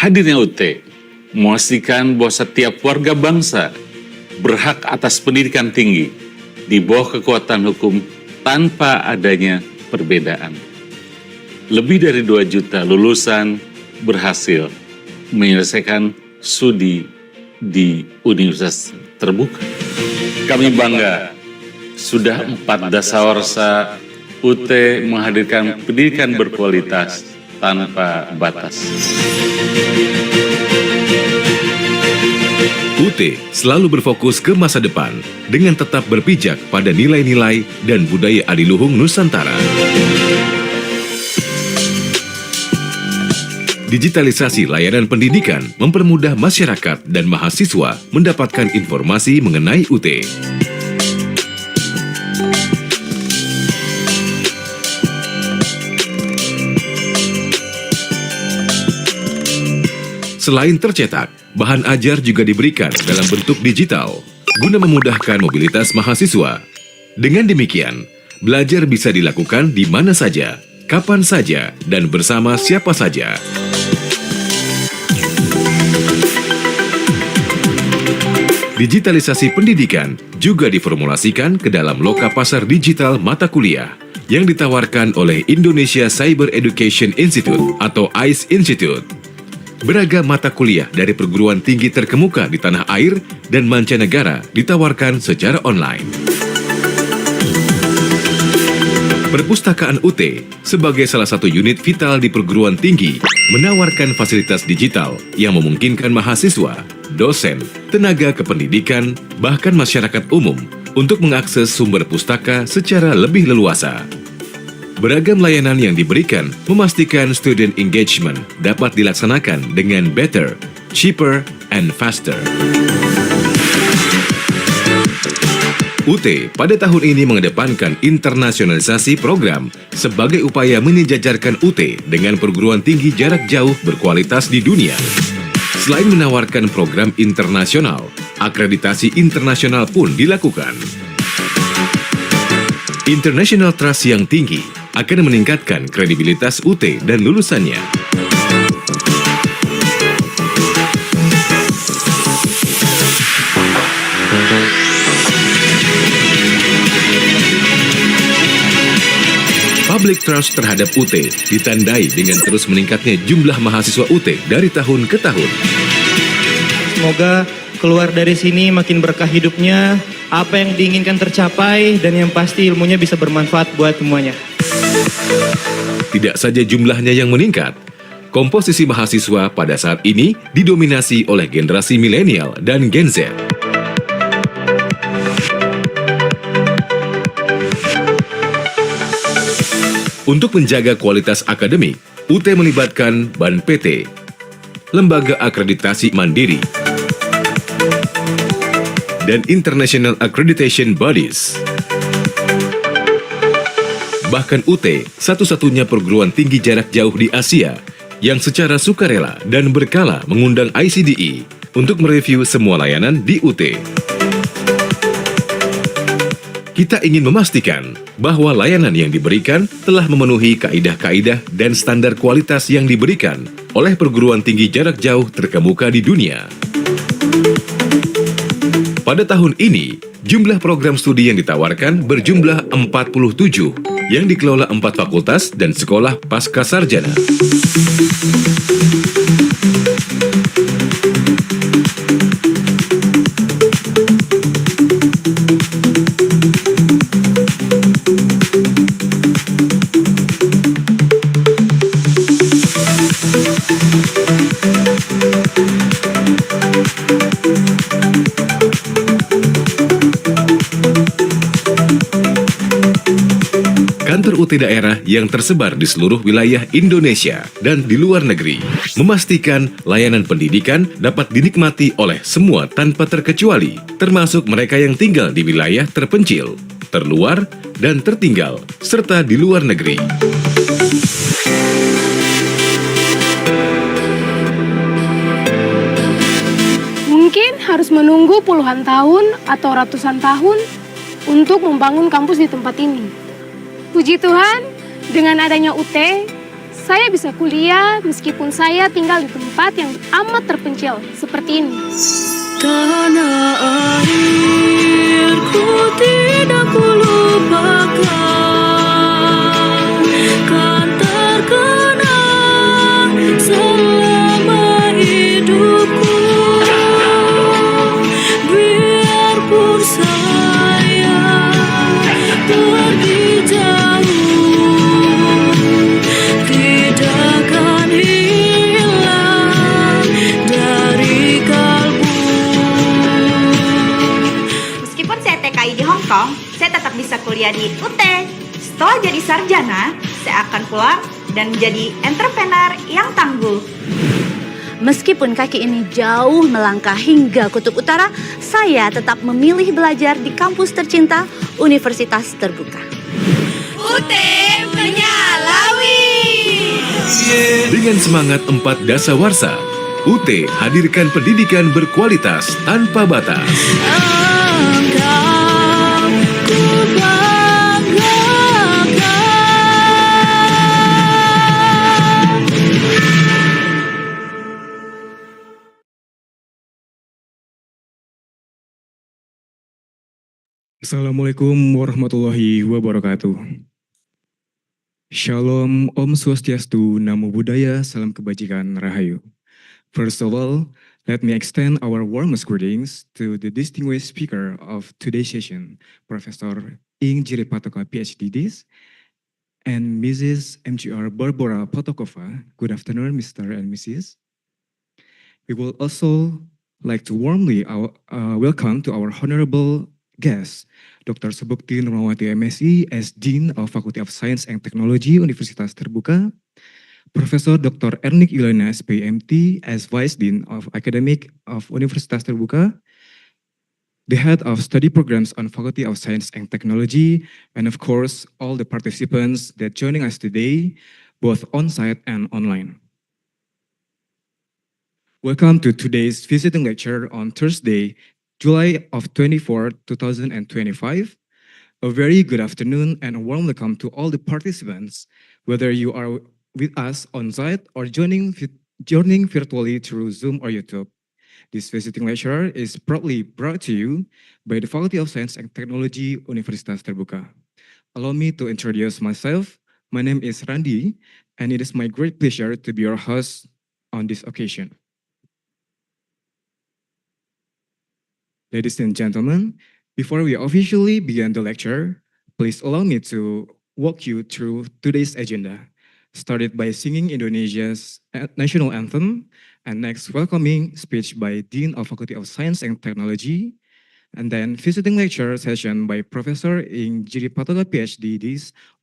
Hadirnya UT memastikan bahwa setiap warga bangsa berhak atas pendidikan tinggi di bawah kekuatan hukum tanpa adanya perbedaan. Lebih dari 2 juta lulusan berhasil menyelesaikan studi di universitas terbuka. Kami bangga sudah 4 dasawarsa UT menghadirkan pendidikan berkualitas tanpa batas. UT selalu berfokus ke masa depan dengan tetap berpijak pada nilai-nilai dan budaya adiluhung Nusantara. Digitalisasi layanan pendidikan mempermudah masyarakat dan mahasiswa mendapatkan informasi mengenai UT. Selain tercetak, bahan ajar juga diberikan dalam bentuk digital guna memudahkan mobilitas mahasiswa. Dengan demikian, belajar bisa dilakukan di mana saja, kapan saja, dan bersama siapa saja. Digitalisasi pendidikan juga diformulasikan ke dalam loka pasar digital mata kuliah yang ditawarkan oleh Indonesia Cyber Education Institute atau ICE Institute. Beragam mata kuliah dari perguruan tinggi terkemuka di tanah air dan mancanegara ditawarkan secara online. Perpustakaan UT sebagai salah satu unit vital di perguruan tinggi menawarkan fasilitas digital yang memungkinkan mahasiswa, dosen, tenaga kependidikan, bahkan masyarakat umum untuk mengakses sumber pustaka secara lebih leluasa. Beragam layanan yang diberikan memastikan student engagement dapat dilaksanakan dengan better, cheaper, and faster. UT pada tahun ini mengedepankan internasionalisasi program sebagai upaya menyejajarkan UT dengan perguruan tinggi jarak jauh berkualitas di dunia. Selain menawarkan program internasional, akreditasi internasional pun dilakukan. International Trust yang tinggi akan meningkatkan kredibilitas UT dan lulusannya. Public trust terhadap UT ditandai dengan terus meningkatnya jumlah mahasiswa UT dari tahun ke tahun. Semoga keluar dari sini makin berkah hidupnya, apa yang diinginkan tercapai, dan yang pasti ilmunya bisa bermanfaat buat semuanya. Tidak saja jumlahnya yang meningkat, komposisi mahasiswa pada saat ini didominasi oleh generasi milenial dan Gen Z. Untuk menjaga kualitas akademik, UT melibatkan BAN PT, Lembaga Akreditasi Mandiri, dan International Accreditation Bodies. Bahkan UT satu-satunya perguruan tinggi jarak jauh di Asia yang secara sukarela dan berkala mengundang ICDE untuk mereview semua layanan di UT. Kita ingin memastikan bahwa layanan yang diberikan telah memenuhi kaidah-kaidah dan standar kualitas yang diberikan oleh perguruan tinggi jarak jauh terkemuka di dunia. Pada tahun ini, jumlah program studi yang ditawarkan berjumlah 47 yang dikelola 4 fakultas dan sekolah pasca sarjana. Kantor UT daerah yang tersebar di seluruh wilayah Indonesia dan di luar negeri memastikan layanan pendidikan dapat dinikmati oleh semua tanpa terkecuali, termasuk mereka yang tinggal di wilayah terpencil, terluar, dan tertinggal, serta di luar negeri. Mungkin harus menunggu puluhan tahun atau ratusan tahun untuk membangun kampus di tempat ini. Puji Tuhan, dengan adanya UT, Saya bisa kuliah meskipun saya tinggal di tempat yang amat terpencil seperti ini. Tanah airku tidak kulupakan, kan terkenang selama hidupku. Biarpun saya pergi jauh, tidak akan hilang dari kalbu. Meskipun saya TKI di Hong Kong, saya tetap bisa kuliah di UT. Setelah jadi sarjana, saya akan pulang dan menjadi entrepreneur yang tangguh. Meskipun kaki ini jauh melangkah hingga kutub utara, saya tetap memilih belajar di kampus tercinta Universitas Terbuka. UT menyalawi. Dengan semangat 4 dasawarsa, UT hadirkan pendidikan berkualitas tanpa batas. Engkau ku banggakan. Assalamualaikum warahmatullahi wabarakatuh. Shalom, Om Swastiastu, Namo Buddhaya, Salam Kebajikan, Rahayu. First of all, let me extend our warmest greetings to the distinguished speaker of today's session, Professor Jiří Patoka, Ph.D. and Mrs. MGR Barbara Potokova. Good afternoon, Mr. and Mrs. We will also like to warmly welcome to our honorable guest, Dr. Subukti Nurmawati MSc as Dean of Faculty of Science and Technology, Universitas Terbuka, Professor Dr. Ernik Yulianas, PMT, as Vice Dean of Academic of Universitas Terbuka, the Head of Study Programs on Faculty of Science and Technology, and of course, all the participants that joining us today, both on-site and online. Welcome to today's visiting lecture on Thursday, July of 24, 2025. A very good afternoon and a warm welcome to all the participants, whether you are with us on site or joining virtually through Zoom or YouTube. This visiting lecture is proudly brought to you by the Faculty of Science and Technology, Universitas Terbuka. Allow me to introduce myself. My name is Randy, and it is my great pleasure to be your host on this occasion. Ladies and gentlemen, before we officially begin the lecture, please allow me to walk you through today's agenda, started by singing Indonesia's national anthem, and next welcoming speech by Dean of Faculty of Science and Technology, and then visiting lecture session by Professor Jiří Patoka, Ph.D.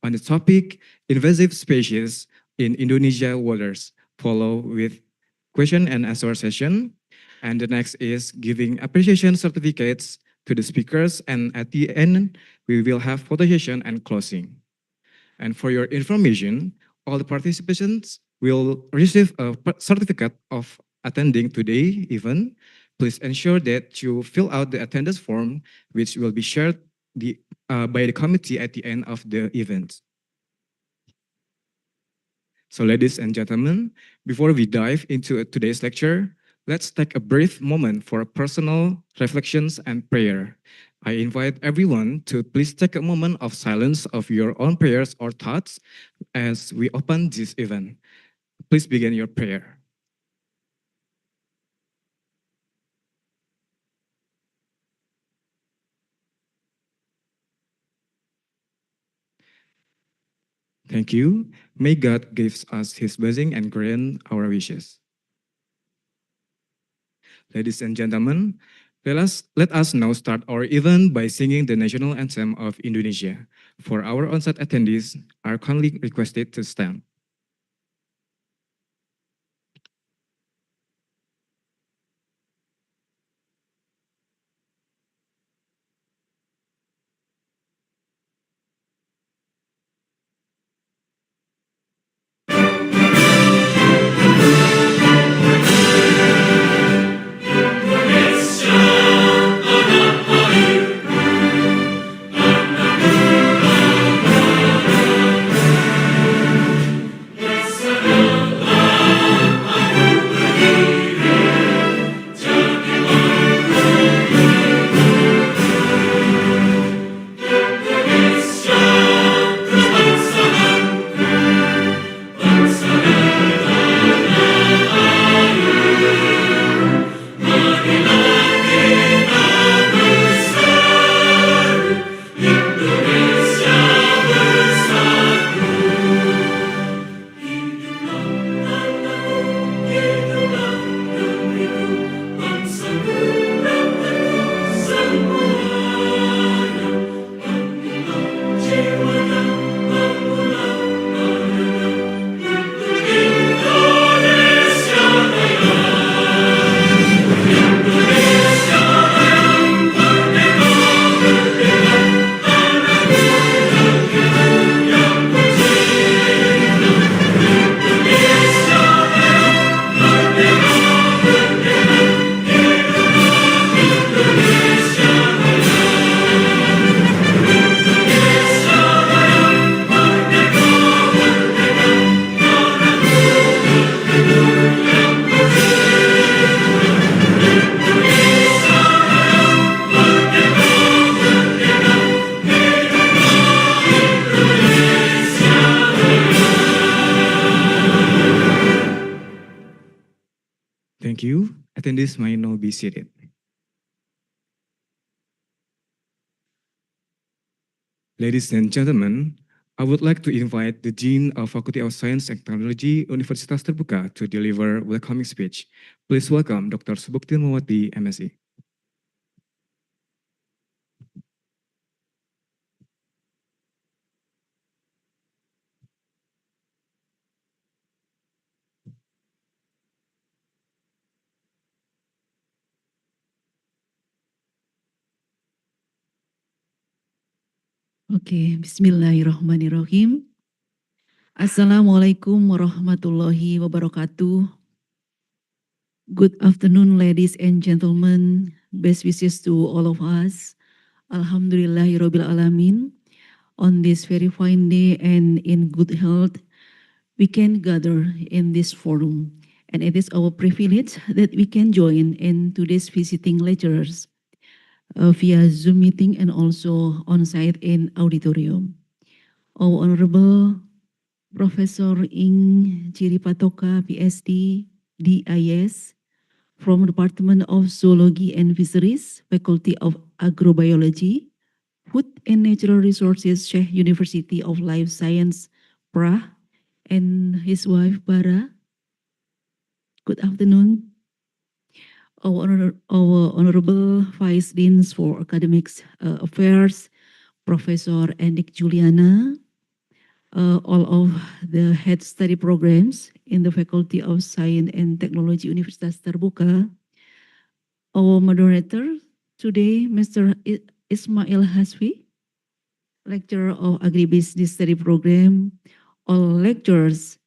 on the topic Invasive Species in Indonesia Waters, follow with question and answer session. And the next is giving appreciation certificates to the speakers. And at the end, we will have photo session and closing. And for your information, all the participants will receive a certificate of attending today event. Please ensure that you fill out the attendance form, which will be shared by the committee at the end of the event. So ladies and gentlemen, before we dive into today's lecture, let's take a brief moment for personal reflections and prayer. I invite everyone to please take a moment of silence of your own prayers or thoughts as we open this event. Please begin your prayer. Thank you. May God give us His blessing and grant our wishes. Ladies and gentlemen, let us now start our event by singing the national anthem of Indonesia. For our on-site attendees are kindly requested to stand. attendees may now be seated. Ladies and gentlemen, I would like to invite the Dean of Faculty of Science and Technology, Universitas Terbuka, to deliver welcoming speech. Please welcome Dr. Subukti Mawati, MSc. Oke, bismillahirrahmanirrahim. Assalamualaikum warahmatullahi wabarakatuh. Good afternoon, ladies and gentlemen. Best wishes to all of us. Alhamdulillahirabbil alamin. On this very fine day and in good health, we can gather in this forum. And it is our privilege that we can join in today's visiting lecturers via Zoom meeting and also on-site in auditorium. Our Honorable Professor Jiří Patoka, Ph.D., DIS, from Department of Zoology and Fisheries, Faculty of Agrobiology, Food and Natural Resources, Czech University of Life Science, Prague, and his wife, Bara. Good afternoon. Our Honorable Vice Deans for Academic Affairs, Professor Endik Juliana, all of the head study programs in the Faculty of Science and Technology Universitas Terbuka, our moderator today, Mr. Ismail Hasfi, lecturer of Agribusiness Study Program, all lecturers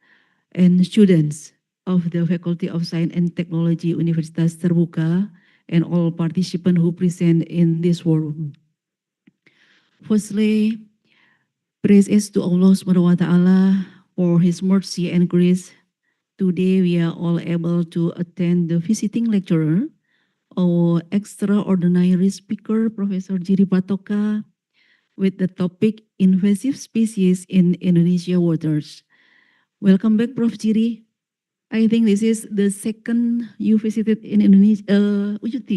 and students of the Faculty of Science and Technology Universitas Terbuka, and all participants who present in this forum. Firstly, praise is to Allah Subhanahu wa Ta'ala for His mercy and grace. Today we are all able to attend the visiting lecturer, our extraordinary speaker, Professor Jiří Patoka, with the topic Invasive Species in Indonesia Waters. Welcome back, Prof. Jiří. I think this is the second you visited in Indonesia, UT.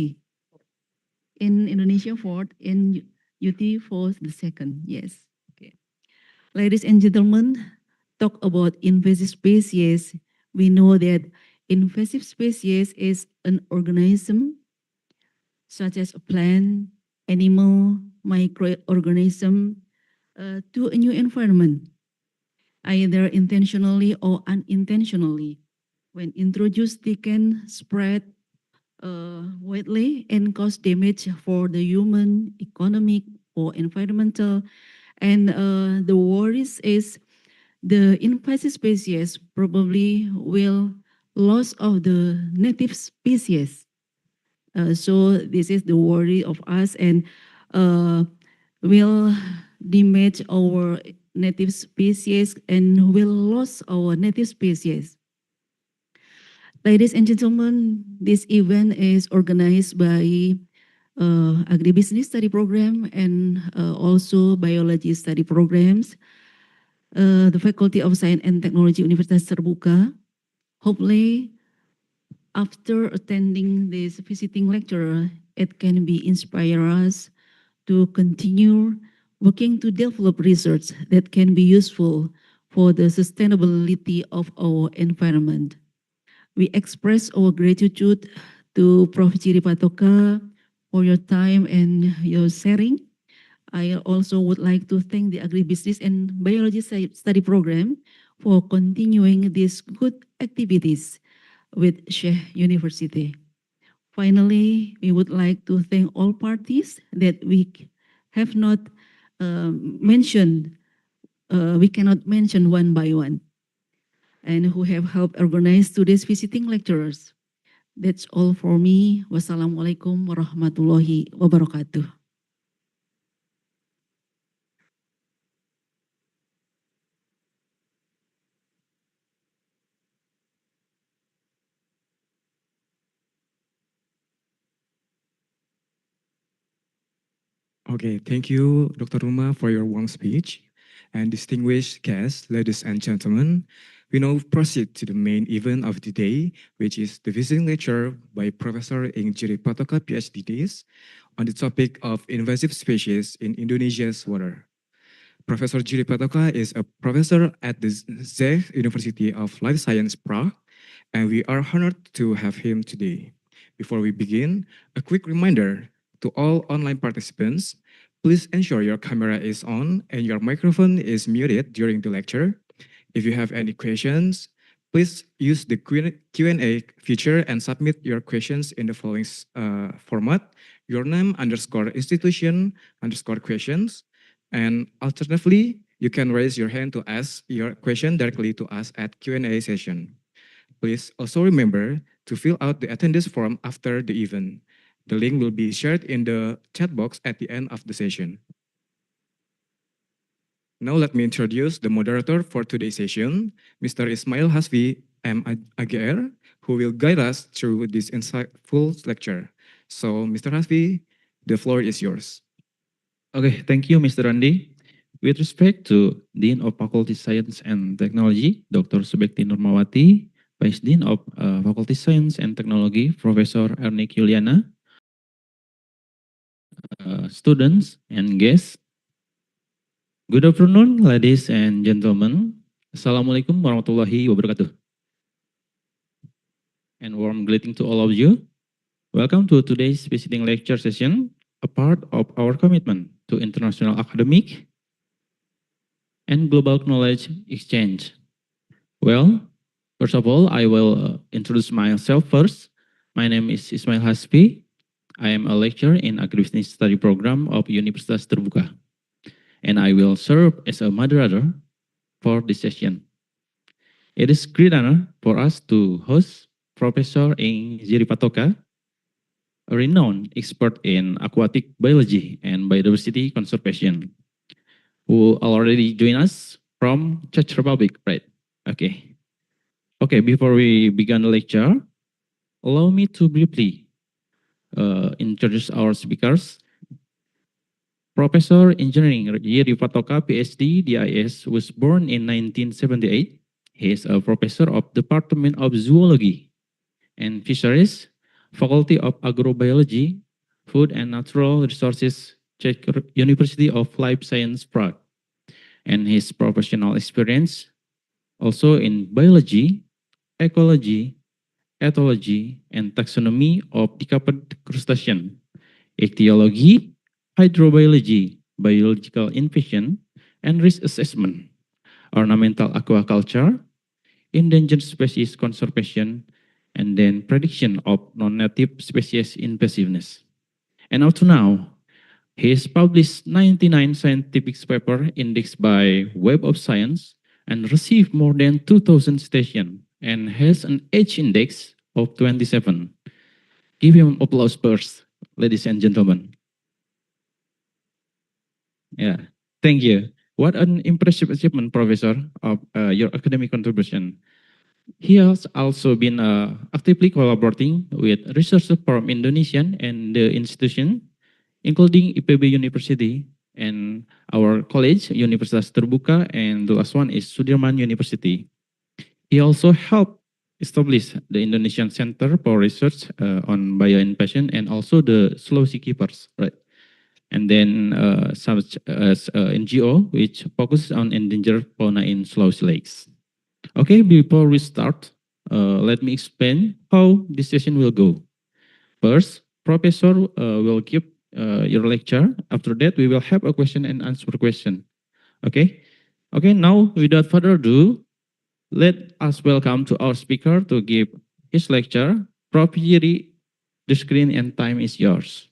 In Indonesia, fourth, in UT for the second, yes. Okay. Ladies and gentlemen, talk about invasive species. We know that invasive species is an organism such as a plant, animal, microorganism to a new environment, either intentionally or unintentionally. When introduced, they can spread widely and cause damage for the human, economic, or environmental. And the worries is the invasive species probably will loss of the native species. So this is the worry of us, and will damage our native species and will lose our native species. Ladies and gentlemen, this event is organized by Agribusiness Study Program and also Biology Study Programs, the Faculty of Science and Technology Universitas Terbuka. Hopefully, after attending this visiting lecture, it can be inspire us to continue working to develop research that can be useful for the sustainability of our environment. We express our gratitude to Prof. Jiří Patoka for your time and your sharing. I also would like to thank the Agribusiness and Biology Study Program for continuing these good activities with Czech University. Finally, we would like to thank all parties that we have not mentioned, we cannot mention one by one, and who have helped organize today's visiting lecturers. That's all for me. Wassalamualaikum warahmatullahi wabarakatuh. Okay, thank you, Dr. Ruma, for your warm speech. and distinguished guests, ladies and gentlemen, we now proceed to the main event of the day, which is the visiting lecture by Professor Jiří Patoka, Ph.D. on the topic of invasive species in Indonesia's water. Professor Jiří Patoka is a professor at the Czech University of Life Science, Prague, and we are honored to have him today. Before we begin, a quick reminder to all online participants, please ensure your camera is on and your microphone is muted during the lecture. If you have any questions, please use the Q&A feature and submit your questions in the following format: your name _institution _questions. And alternatively, you can raise your hand to ask your question directly to us at Q&A session. Please also remember to fill out the attendance form after the event. The link will be shared in the chat box at the end of the session. Now let me introduce the moderator for today's session, Mr. Ismail Hasfi, M.AGR, who will guide us through this insightful lecture. So, Mr. Hasfi, the floor is yours. Okay, thank you, Mr. Randi. With respect to Dean of Faculty Science and Technology, Dr. Subekti Nurmawati, Vice Dean of Faculty Science and Technology, Professor Ernik Yuliana, students and guests, good afternoon, ladies and gentlemen. Assalamualaikum warahmatullahi wabarakatuh. And warm greeting to all of you. Welcome to today's visiting lecture session, a part of our commitment to international academic and global knowledge exchange. Well, first of all, I will introduce myself first. My name is Ismail Hasfi. I am a lecturer in Agribusiness Study Program of Universitas Terbuka, and I will serve as a moderator for this session. It is great honor for us to host Professor Jiří Patoka, a renowned expert in aquatic biology and biodiversity conservation, who already joined us from Czech Republic, right? Okay. Okay, before we begin the lecture, allow me to briefly introduce our speakers. Professor Engineering Jiří Patoka, Ph.D., DIS, was born in 1978. He is a professor of Department of Zoology and Fisheries, Faculty of Agrobiology, Food and Natural Resources, Czech University of Life Science, Prague. And his professional experience also in biology, ecology, ethology, and taxonomy of decapod crustacean, ichthyology, hydrobiology, biological invasion, and risk assessment, ornamental aquaculture, endangered species conservation, and then prediction of non-native species invasiveness. And up to now, he has published 99 scientific papers indexed by Web of Science and received more than 2,000 citations and has an age index of 27. Give him applause first, ladies and gentlemen. Yeah, thank you. What an impressive achievement, Professor, of your academic contribution. He has also been actively collaborating with researchers from Indonesian and the institution, including IPB University and our college, Universitas Terbuka, and the last one is Sudirman University. He also helped establish the Indonesian Center for Research on Bioinvasion and also the Sulawesi Keepers, right? And then such as NGO, which focuses on endangered fauna in Sulawesi lakes. Okay, before we start, let me explain how this session will go. First, Professor will give your lecture. After that, we will have a question and answer question. Okay? Okay, now without further ado, let us welcome to our speaker to give his lecture. Prof. Jiří, the screen and time is yours.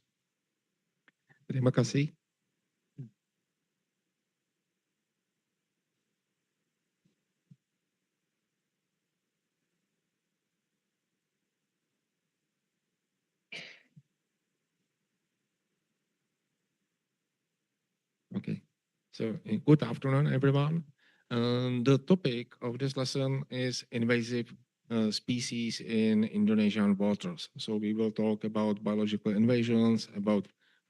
Terima kasih. Okay, so good afternoon, everyone. The topic of this lesson is invasive species in Indonesian waters. So we will talk about biological invasions, about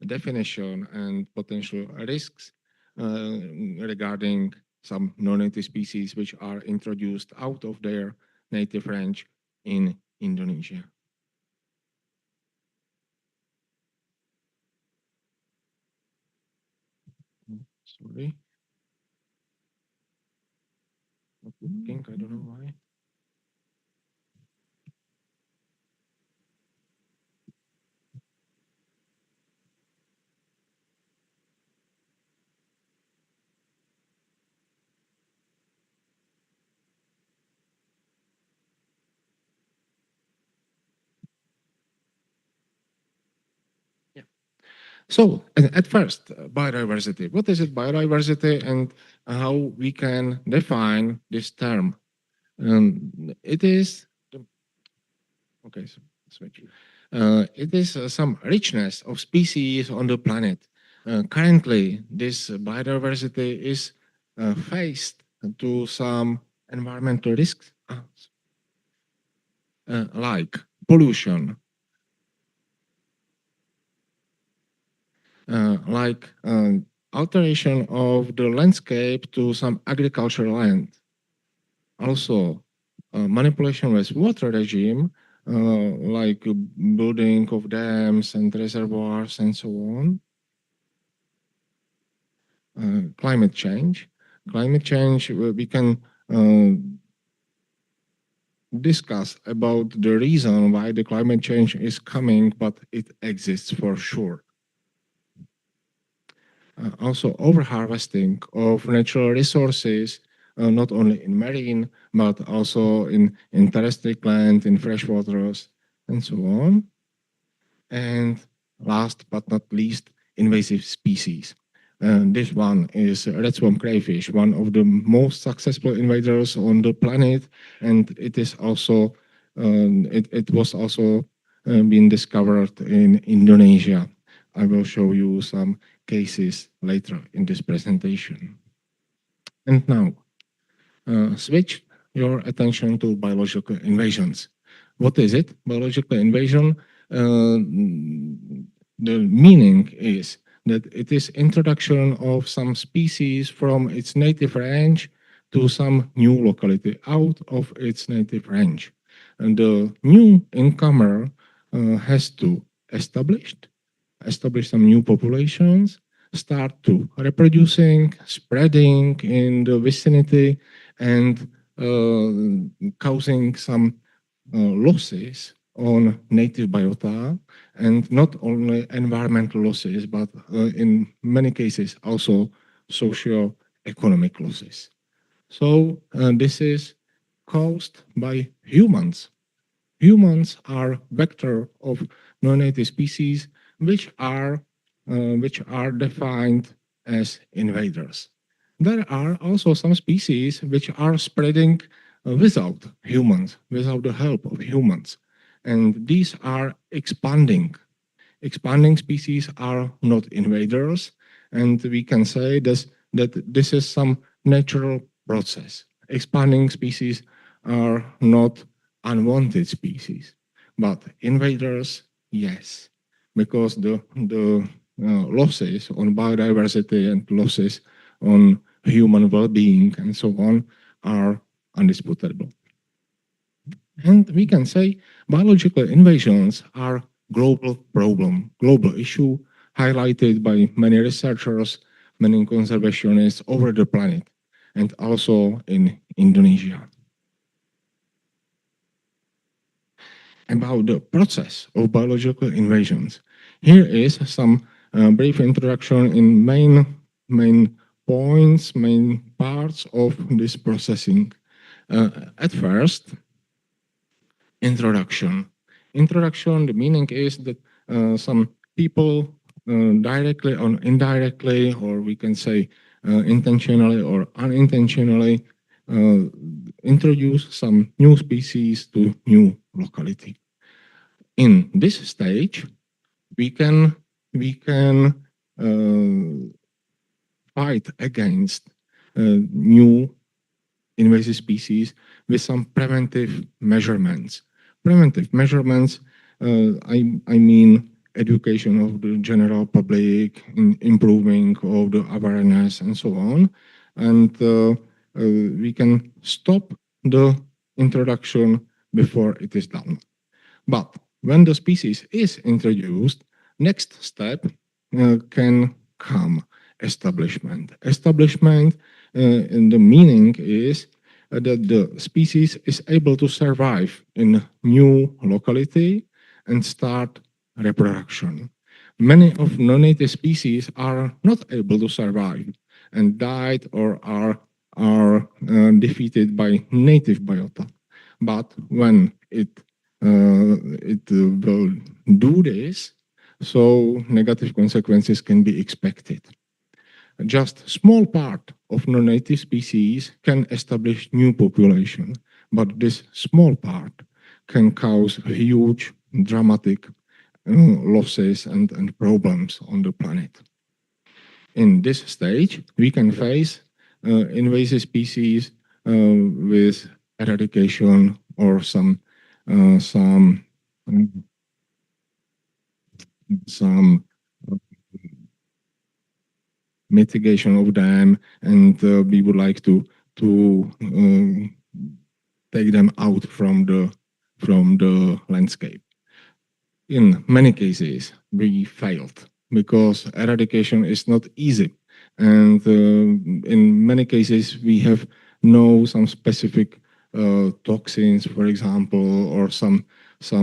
definition and potential risks regarding some non-native species which are introduced out of their native range in Indonesia. Sorry. Not working, I don't know why. So at first, biodiversity. What is it, biodiversity, and how we can define this term? It is, okay, so switch. It is some richness of species on the planet. Currently, this biodiversity is faced to some environmental risks, like pollution, like alteration of the landscape to some agricultural land. Also, manipulation with water regime, like building of dams and reservoirs and so on. Climate change. Climate change, we can discuss about the reason why the climate change is coming, but it exists for sure. Also overharvesting of natural resources, not only in marine, but also in terrestrial land, in fresh waters, and so on. And last but not least, invasive species. This one is red swamp crayfish, one of the most successful invaders on the planet, and it is also it was also been discovered in Indonesia. I will show you some cases later in this presentation. And now, switch your attention to biological invasions. What is it? Biological invasion, the meaning is that it is introduction of some species from its native range to some new locality out of its native range. And the new incomer has to establish some new populations, start to reproducing, spreading in the vicinity, and causing some losses on native biota, and not only environmental losses, but in many cases also socio-economic losses. So this is caused by humans. Humans are vector of non-native species, which are defined as invaders. There are also some species which are spreading without humans, without the help of humans. And these are expanding. Expanding species are not invaders, and we can say that this is some natural process. Expanding species are not unwanted species, but invaders, yes, because the losses on biodiversity and losses on human well-being and so on are undisputable. And we can say biological invasions are global problem, global issue highlighted by many researchers, many conservationists over the planet, and also in Indonesia. About the process of biological invasions, here is some brief introduction in main points, main parts of this processing. At first, introduction. Introduction, the meaning is that some people directly or indirectly, or we can say intentionally or unintentionally, introduce some new species to new locality. In this stage, we can fight against new invasive species with some preventive measurements. Preventive measurements, I mean education of the general public, in improving of the awareness and so on. And we can stop the introduction before it is done. But when the species is introduced, next step can come establishment. Establishment in the meaning is that the species is able to survive in new locality and start reproduction. Many of non-native species are not able to survive and died or are defeated by native biota. But when it will do this, so negative consequences can be expected. Just small part of non-native species can establish new population, but this small part can cause huge, dramatic losses and problems on the planet. In this stage, we can face invasive species with eradication or some mitigation of them, and we would like to take them out from the landscape. In many cases, we failed because eradication is not easy, and in many cases we have some specific toxins, for example, or some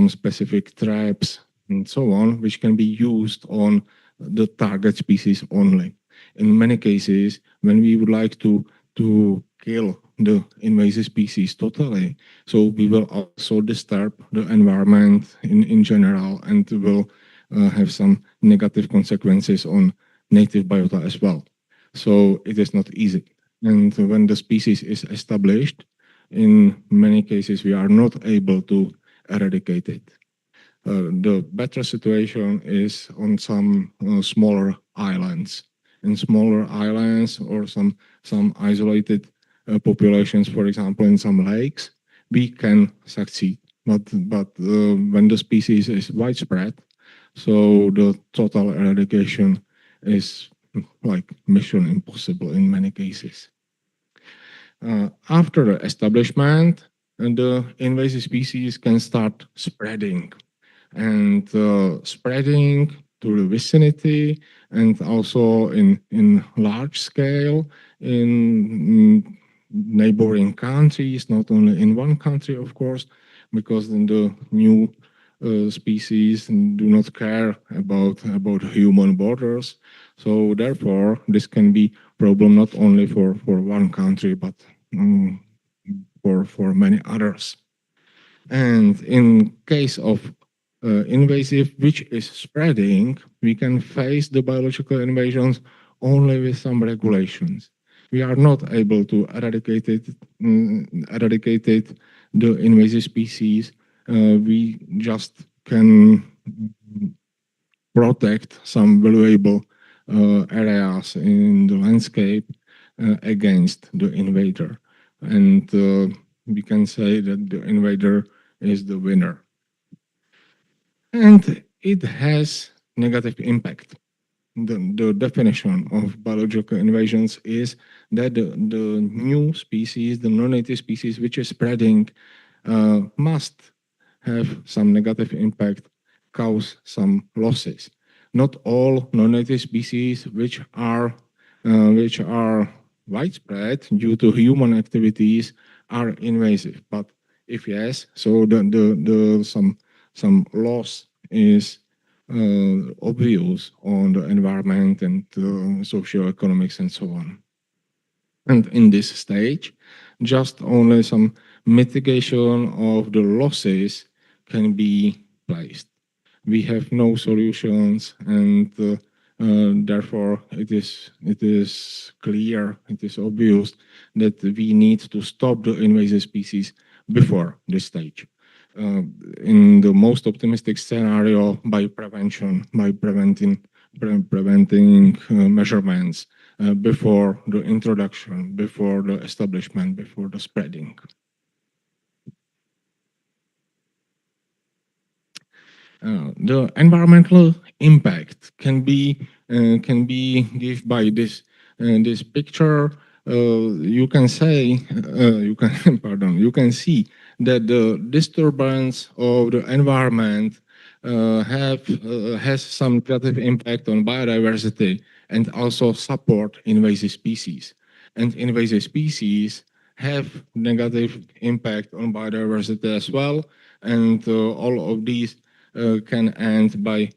specific traps and so on, which can be used on the target species only. In many cases, when we would like to kill the invasive species totally, so we will also disturb the environment in general, and will have some negative consequences on native biota as well. So it is not easy. And when the species is established, in many cases we are not able to eradicate it. The better situation is on some smaller islands. In smaller islands or some isolated populations, for example, in some lakes, we can succeed. But when the species is widespread, so the total eradication is like mission impossible in many cases. After the establishment, the invasive species can start spreading, and spreading to the vicinity, and also in large scale in neighboring countries, not only in one country, of course, because then the new species do not care about human borders. So therefore, this can be problem not only for one country, but for many others. And in case of invasive, which is spreading, we can face the biological invasions only with some regulations. We are not able to eradicate the invasive species. We just can protect some valuable areas in the landscape against the invader. And we can say that the invader is the winner. And it has negative impact. The definition of biological invasions is that the new species, the non-native species which is spreading, must have some negative impact, cause some losses. Not all non-native species which are widespread due to human activities are invasive. But if yes, so some loss is obvious on the environment and socioeconomics and so on. And in this stage, just only some mitigation of the losses can be placed. We have no solutions, and therefore it is clear, it is obvious that we need to stop the invasive species before this stage. In the most optimistic scenario, by prevention, by preventing measurements before the introduction, before the establishment, before the spreading. The environmental impact can be given by this picture. You can say you can pardon. You can see that the disturbance of the environment has some negative impact on biodiversity and also support invasive species. And invasive species have negative impact on biodiversity as well. And all of these can end by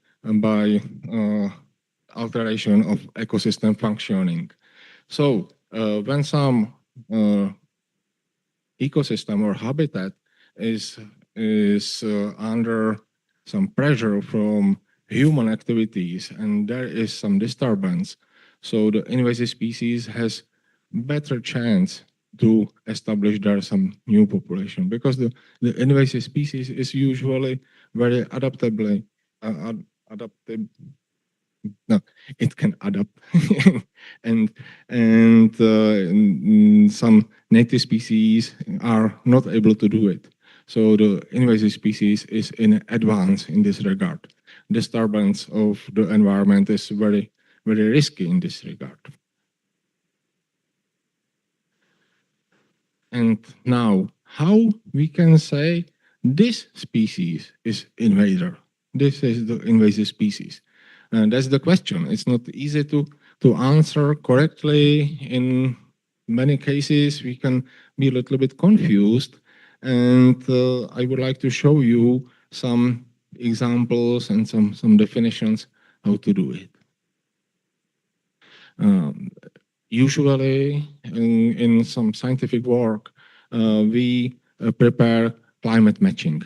alteration of ecosystem functioning. So when some ecosystem or habitat is under some pressure from human activities and there is some disturbance, so the invasive species has better chance to establish there some new population, because the invasive species is usually very adaptable. No, it can adapt, and some native species are not able to do it. So the invasive species is in advance in this regard. Disturbance of the environment is very, very risky in this regard. And now, how we can say this species is invader? This is the invasive species. And that's the question. It's not easy to answer correctly. In many cases, we can be a little bit confused. And I would like to show you some examples and some definitions how to do it. Usually, in some scientific work, we prepare climate matching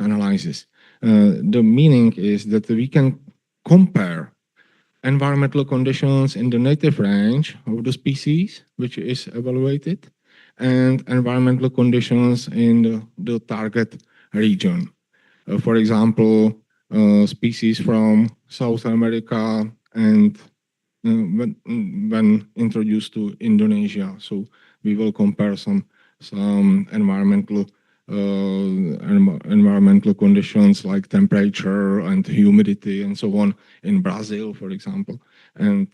analysis. The meaning is that we can compare environmental conditions in the native range of the species, which is evaluated, and environmental conditions in the target region. For example, species from South America and when introduced to Indonesia. So we will compare some environmental conditions like temperature and humidity and so on in Brazil, for example, and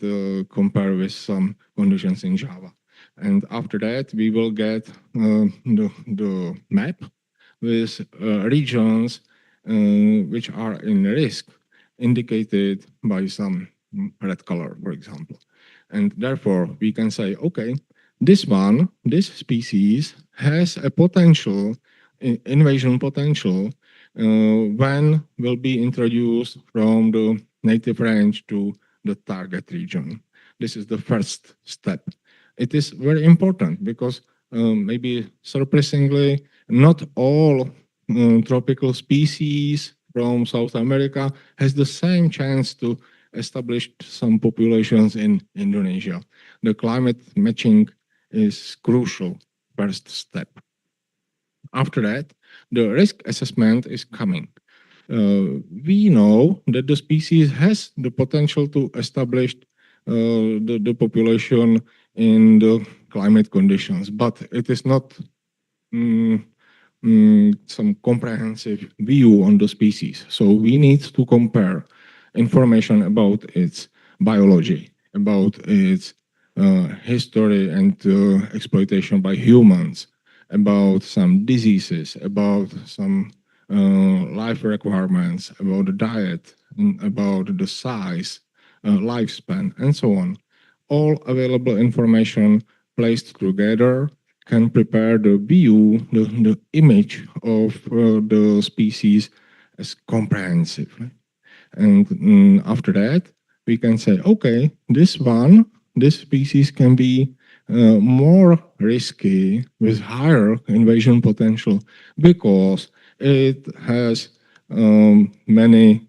compare with some conditions in Java. And after that, we will get the map with regions which are in risk, indicated by some red color, for example. And therefore, we can say, okay, this species has a potential, invasion potential, when will be introduced from the native range to the target region. This is the first step. It is very important because maybe surprisingly, not all tropical species from South America has the same chance to establish some populations in Indonesia. The climate matching is crucial first step. After that, the risk assessment is coming. We know that the species has the potential to establish the population in the climate conditions, but it is not some comprehensive view on the species. So we need to compare information about its biology, about its history and exploitation by humans, about some diseases, about some life requirements, about the diet, about the size, lifespan, and so on. All available information placed together can prepare the view, the image of the species as comprehensive. And after that, we can say, okay, this species can be more risky with higher invasion potential because it has many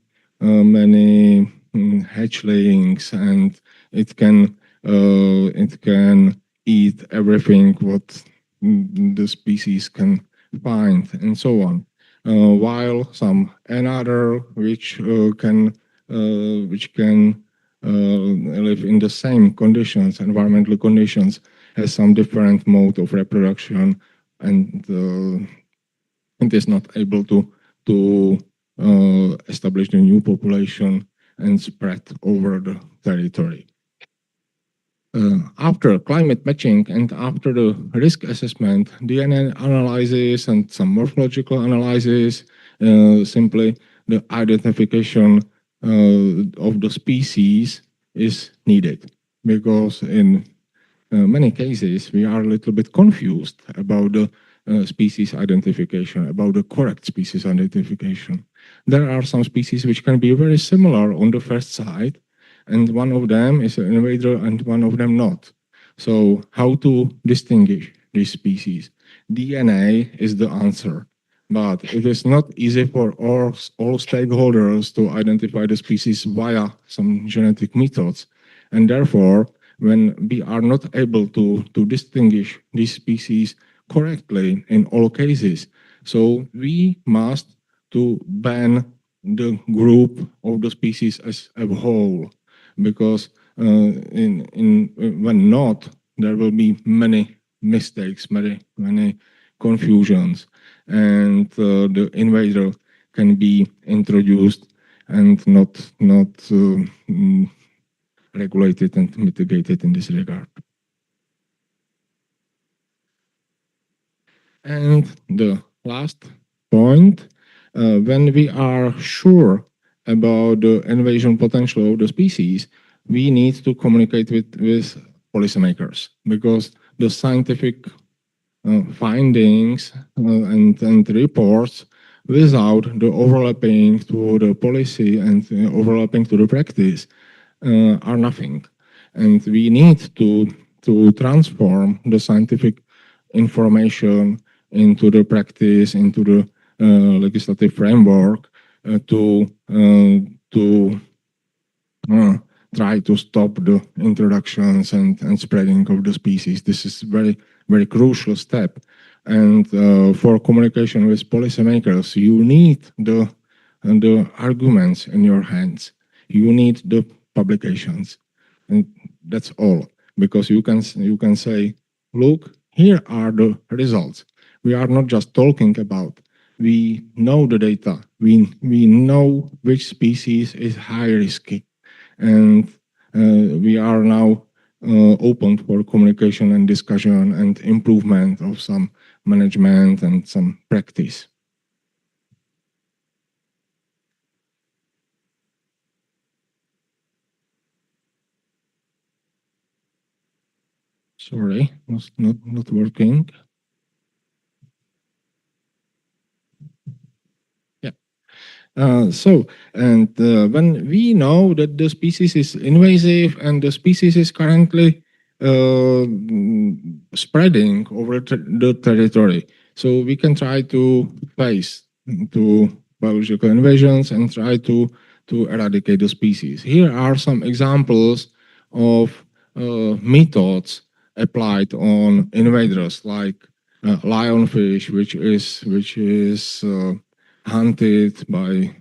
hatchlings, and it can eat everything what the species can find, and so on. While some another which can live in the same conditions, environmental conditions, has some different mode of reproduction, and it is not able to establish a new population and spread over the territory. After climate matching and after the risk assessment, DNA analysis and some morphological analysis, simply the identification of the species is needed, because in many cases we are a little bit confused about the species identification, about the correct species identification. There are some species which can be very similar on the first sight, and one of them is an invader and one of them not. So how to distinguish these species? DNA is the answer, but it is not easy for all stakeholders to identify the species via some genetic methods. And therefore, when we are not able to distinguish these species correctly in all cases, so we must to ban the group of the species as a whole, because when not, there will be many mistakes, many confusions, and the invader can be introduced and not regulated and mitigated in this regard. And the last point, when we are sure about the invasion potential of the species, we need to communicate with policymakers, because the scientific findings and reports without the overlapping to the policy and overlapping to the practice are nothing. And we need to transform the scientific information into the practice, into the legislative framework to try to stop the introductions and spreading of the species. This is very crucial step. And for communication with policymakers, you need the arguments in your hands. You need the publications, and that's all. Because you can say, look, here are the results. We are not just talking about. We know the data. We know which species is high risky, and we are now open for communication and discussion and improvement of some management and some practice. Sorry, not working. Yeah. When we know that the species is invasive and the species is currently spreading over the territory, so we can try to face to biological invasions and try to eradicate the species. Here are some examples of methods applied on invaders, like lionfish, which is hunted by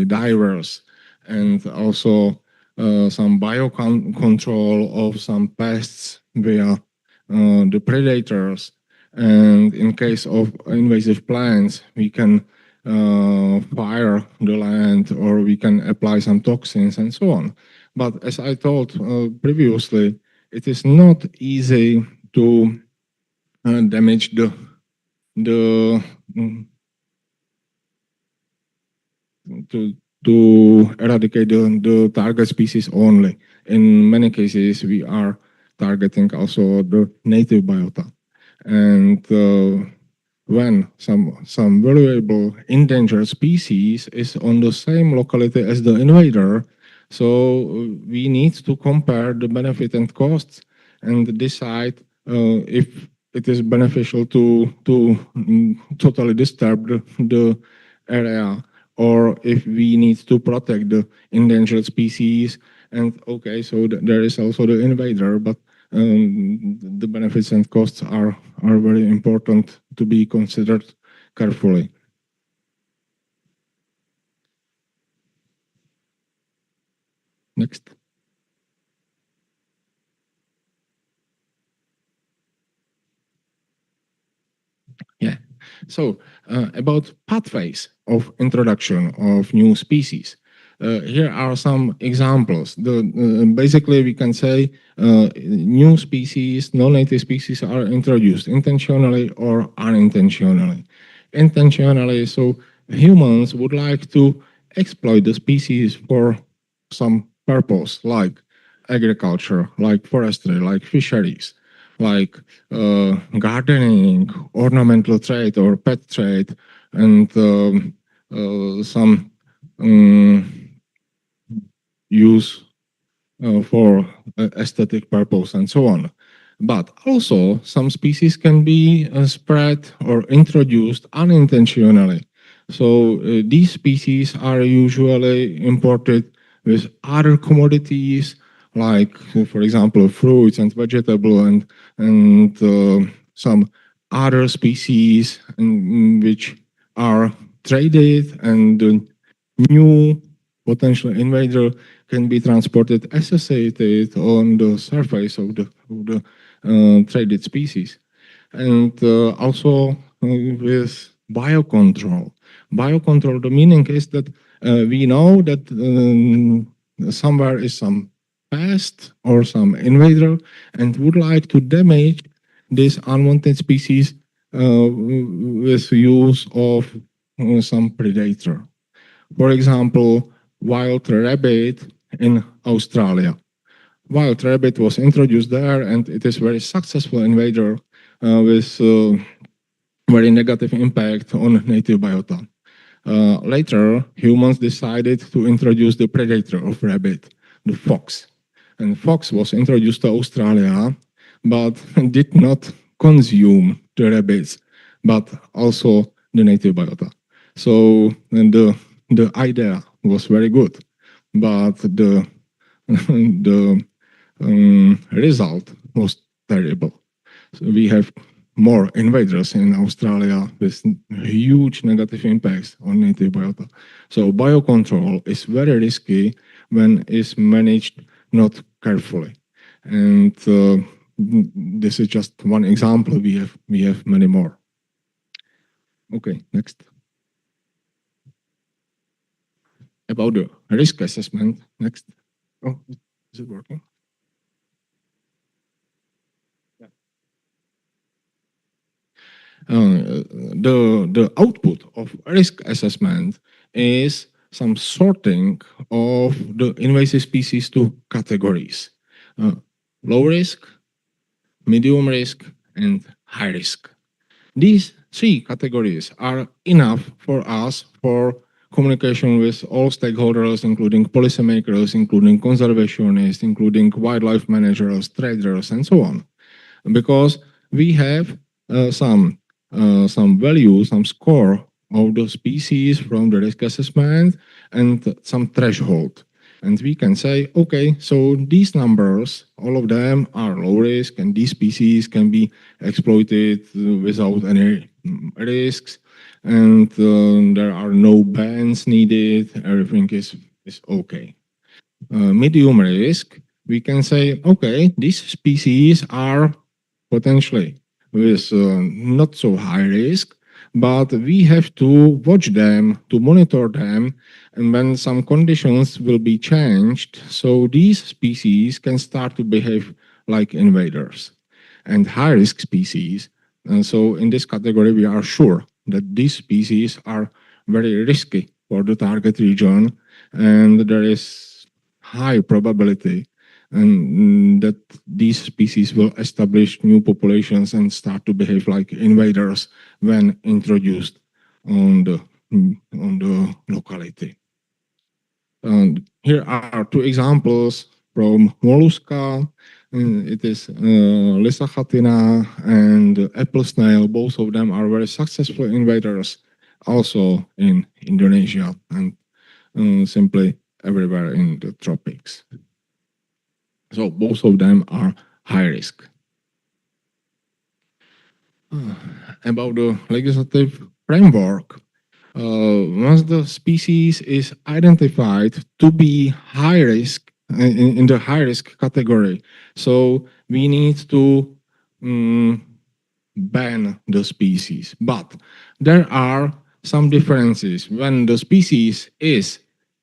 divers, and also some biocontrol of some pests via the predators. And in case of invasive plants, we can fire the land, or we can apply some toxins and so on. But as I told previously, it is not easy to damage to eradicate the target species only. In many cases, we are targeting also the native biota. And when some valuable endangered species is on the same locality as the invader, so we need to compare the benefit and costs and decide if it is beneficial to totally disturb the area, or if we need to protect the endangered species. And okay, so there is also the invader, but the benefits and costs are very important to be considered carefully. Next. Yeah. So about pathways of introduction of new species. Here are some examples. Basically, we can say new species, non-native species are introduced intentionally or unintentionally. Intentionally, so humans would like to exploit the species for some purpose, like agriculture, like forestry, like fisheries, like gardening, ornamental trade or pet trade, and some use for aesthetic purpose and so on. But also some species can be spread or introduced unintentionally. So these species are usually imported with other commodities, like, for example, fruits and vegetable and some other species which are traded, and the new potential invader can be transported associated on the surface of the traded species. And also with biocontrol. Biocontrol, the meaning is that we know that somewhere is some pest or some invader and would like to damage this unwanted species with use of some predator. For example, wild rabbit in Australia. Wild rabbit was introduced there, and it is very successful invader with very negative impact on native biota. Later, humans decided to introduce the predator of rabbit, the fox. And fox was introduced to Australia, but did not consume the rabbits, but also the native biota. So the idea was very good, but the result was terrible. So we have more invaders in Australia with huge negative impacts on native biota. So biocontrol is very risky when it's managed not carefully. And this is just one example. We have many more. Okay, next. About the risk assessment, next. Oh, is it working? Yeah. The output of risk assessment is some sorting of the invasive species to categories. Low risk, medium risk, and high risk. These three categories are enough for us for communication with all stakeholders, including policymakers, including conservationists, including wildlife managers, traders, and so on. Because we have some value, some score of the species from the risk assessment and some threshold. And we can say, okay, so these numbers, all of them are low risk, and these species can be exploited without any risks, and there are no bans needed, everything is okay. Medium risk, we can say, okay, these species are potentially with not so high risk, but we have to watch them, to monitor them, and when some conditions will be changed, so these species can start to behave like invaders. And high-risk species, and so in this category we are sure that these species are very risky for the target region, and there is high probability and that these species will establish new populations and start to behave like invaders when introduced on the locality. And here are two examples from mollusca. It is Lysachatina and apple snail. Both of them are very successful invaders, also in Indonesia and simply everywhere in the tropics. So both of them are high risk. About the legislative framework, once the species is identified to be high risk, in the high risk category, so we need to ban the species. But there are some differences when the species is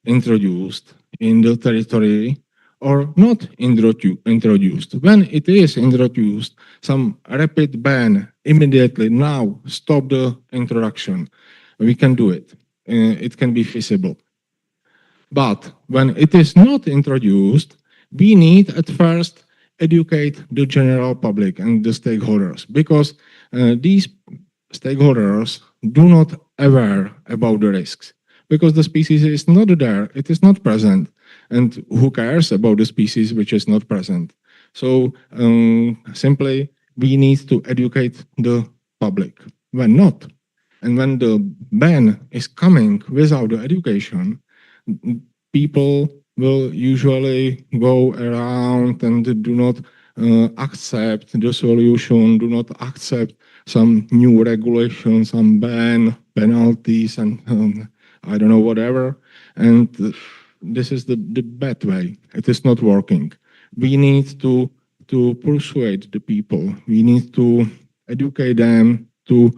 introduced in the territory or not introduced. When it is introduced, some rapid ban immediately now stop the introduction. We can do it. It can be feasible. But when it is not introduced, we need at first educate the general public and the stakeholders, because these stakeholders do not aware about the risks, because the species is not there, it is not present, and who cares about the species which is not present? So simply we need to educate the public. When not, and when the ban is coming without the education, people will usually go around and do not accept the solution, do not accept some new regulations, some ban, penalties, and I don't know, whatever. And this is the bad way. It is not working. We need to persuade the people. We need to educate them to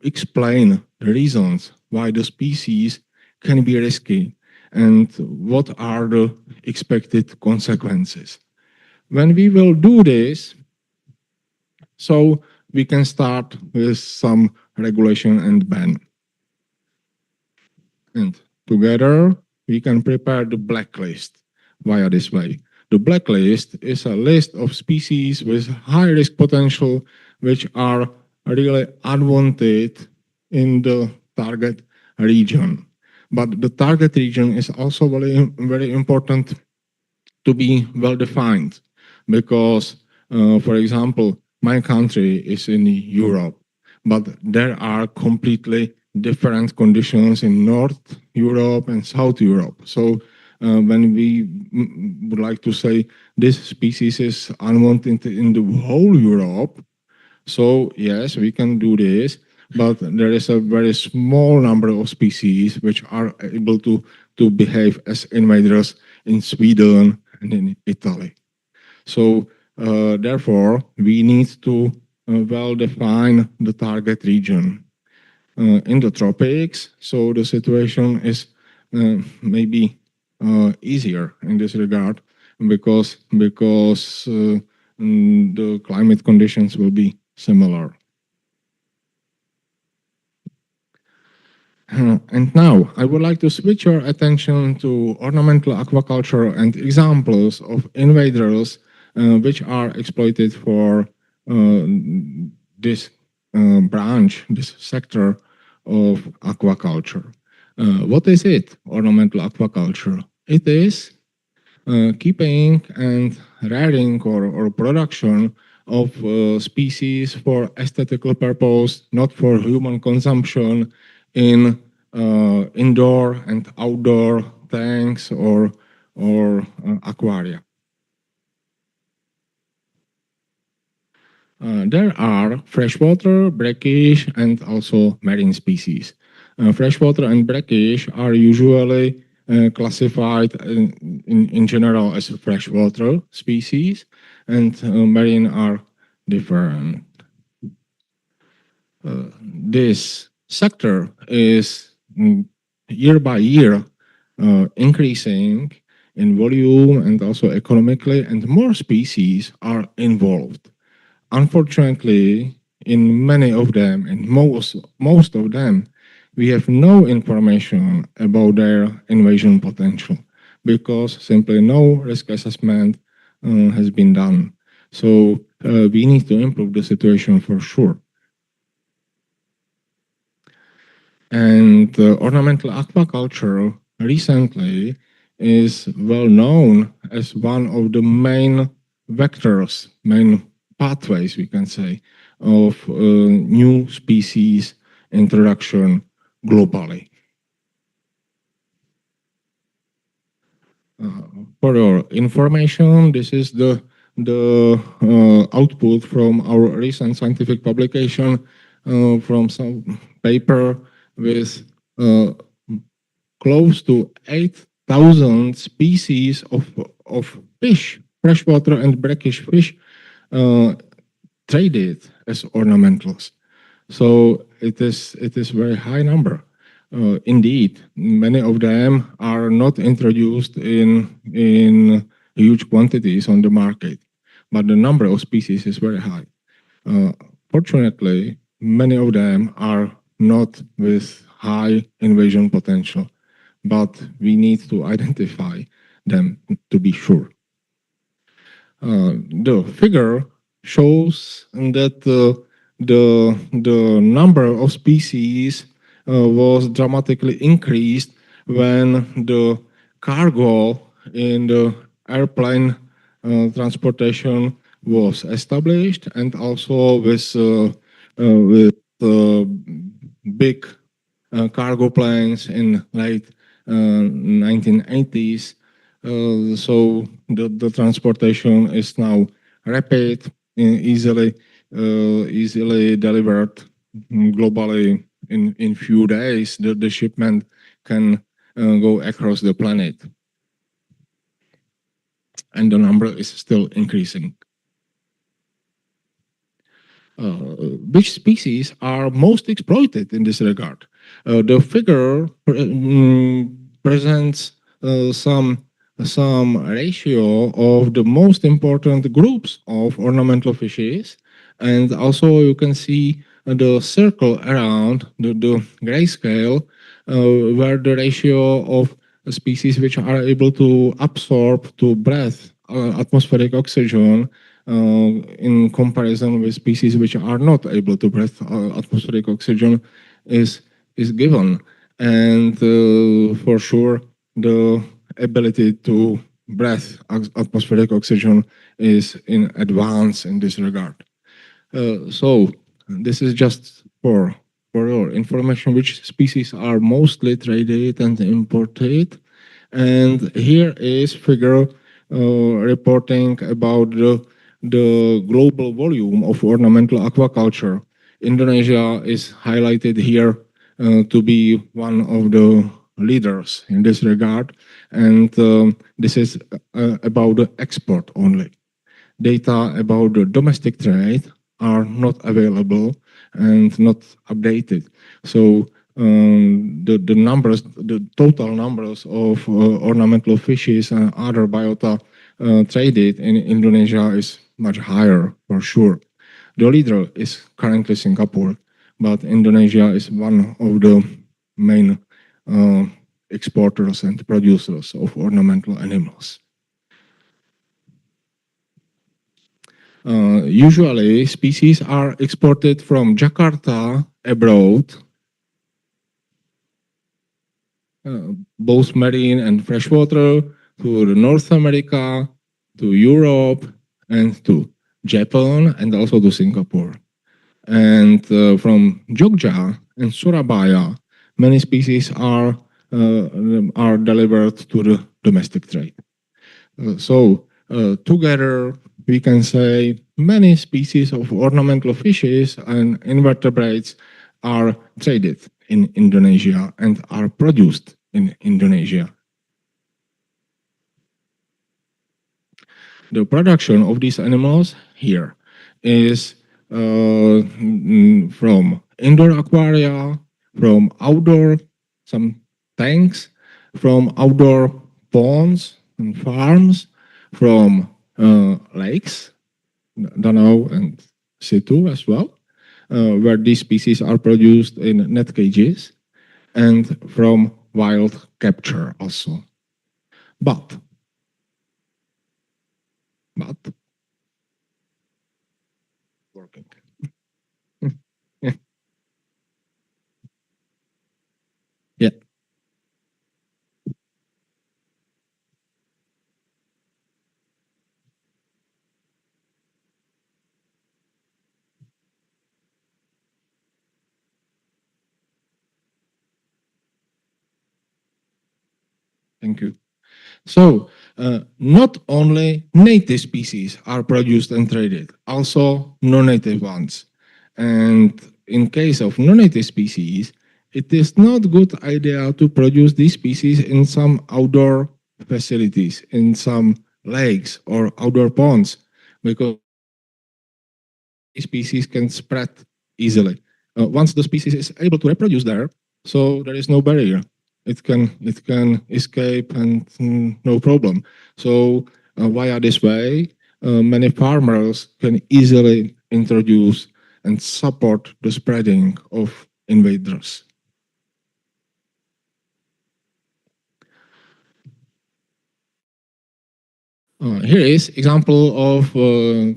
explain the reasons why the species can be risky and what are the expected consequences. When we will do this, so we can start with some regulation and ban. And together we can prepare the blacklist via this way. The blacklist is a list of species with high risk potential which are really unwanted in the target region. But the target region is also very important to be well defined, because, for example, my country is in Europe, but there are completely different conditions in North Europe and South Europe. So when we would like to say this species is unwanted in the whole Europe, so yes, we can do this, but there is a very small number of species which are able to behave as invaders in Sweden and in Italy. So therefore, we need to well define the target region. In the tropics, so the situation is maybe easier in this regard, because the climate conditions will be similar. And now I would like to switch your attention to ornamental aquaculture and examples of invaders which are exploited for this branch, this sector of aquaculture. What is it, ornamental aquaculture? It is keeping and rearing or production of species for aesthetical purpose, not for human consumption, in indoor and outdoor tanks or aquaria. There are freshwater, brackish, and also marine species. Freshwater and brackish are usually classified in general as freshwater species, and marine are different. This sector is year by year increasing in volume and also economically, and more species are involved. Unfortunately, in many of them, and most of them, we have no information about their invasion potential, because simply no risk assessment has been done. So we need to improve the situation for sure. And ornamental aquaculture recently is well known as one of the main vectors, main pathways, we can say, of new species introduction globally. For your information, this is the output from our recent scientific publication from some paper with close to 8,000 species of fish, freshwater and brackish fish, traded as ornamentals. So it is very high number. Indeed, many of them are not introduced in huge quantities on the market, but the number of species is very high. Fortunately, many of them are not with high invasion potential, but we need to identify them to be sure. The figure shows that the number of species was dramatically increased when the cargo in the airplane transportation was established, and also with big cargo planes in late 1980s. So the transportation is now rapid, easily delivered globally in few days. The shipment can go across the planet, and the number is still increasing. Which species are most exploited in this regard? The figure presents some ratio of the most important groups of ornamental fishes, and also you can see the circle around the grayscale where the ratio of species which are able to absorb, to breathe atmospheric oxygen in comparison with species which are not able to breathe atmospheric oxygen is given. And for sure, the ability to breathe atmospheric oxygen is in advance in this regard. So this is just for your information, which species are mostly traded and imported. And here is figure reporting about the global volume of ornamental aquaculture. Indonesia is highlighted here to be one of the leaders in this regard, and this is about the export only. Data about the domestic trade are not available and not updated. So the numbers, the total numbers of ornamental fishes and other biota traded in Indonesia is much higher for sure. The leader is currently Singapore, but Indonesia is one of the main exporters and producers of ornamental animals. Usually, species are exported from Jakarta abroad, both marine and freshwater, to North America, to Europe, and to Japan, and also to Singapore. And from Jogja and Surabaya, many species are delivered to the domestic trade. So together, we can say many species of ornamental fishes and invertebrates are traded in Indonesia and are produced in Indonesia. The production of these animals here is from indoor aquaria, from outdoor, some tanks, from outdoor ponds and farms, from lakes, Danau and Situ as well, where these species are produced in net cages, and from wild capture also. But working. Yeah. Thank you. So, not only native species are produced and traded, also non-native ones. And in case of non-native species, it is not a good idea to produce these species in some outdoor facilities, in some lakes or outdoor ponds, because species can spread easily. Once the species is able to reproduce there, so there is no barrier. It can escape and no problem. So via this way, many farmers can easily introduce and support the spreading of invaders. Here is example of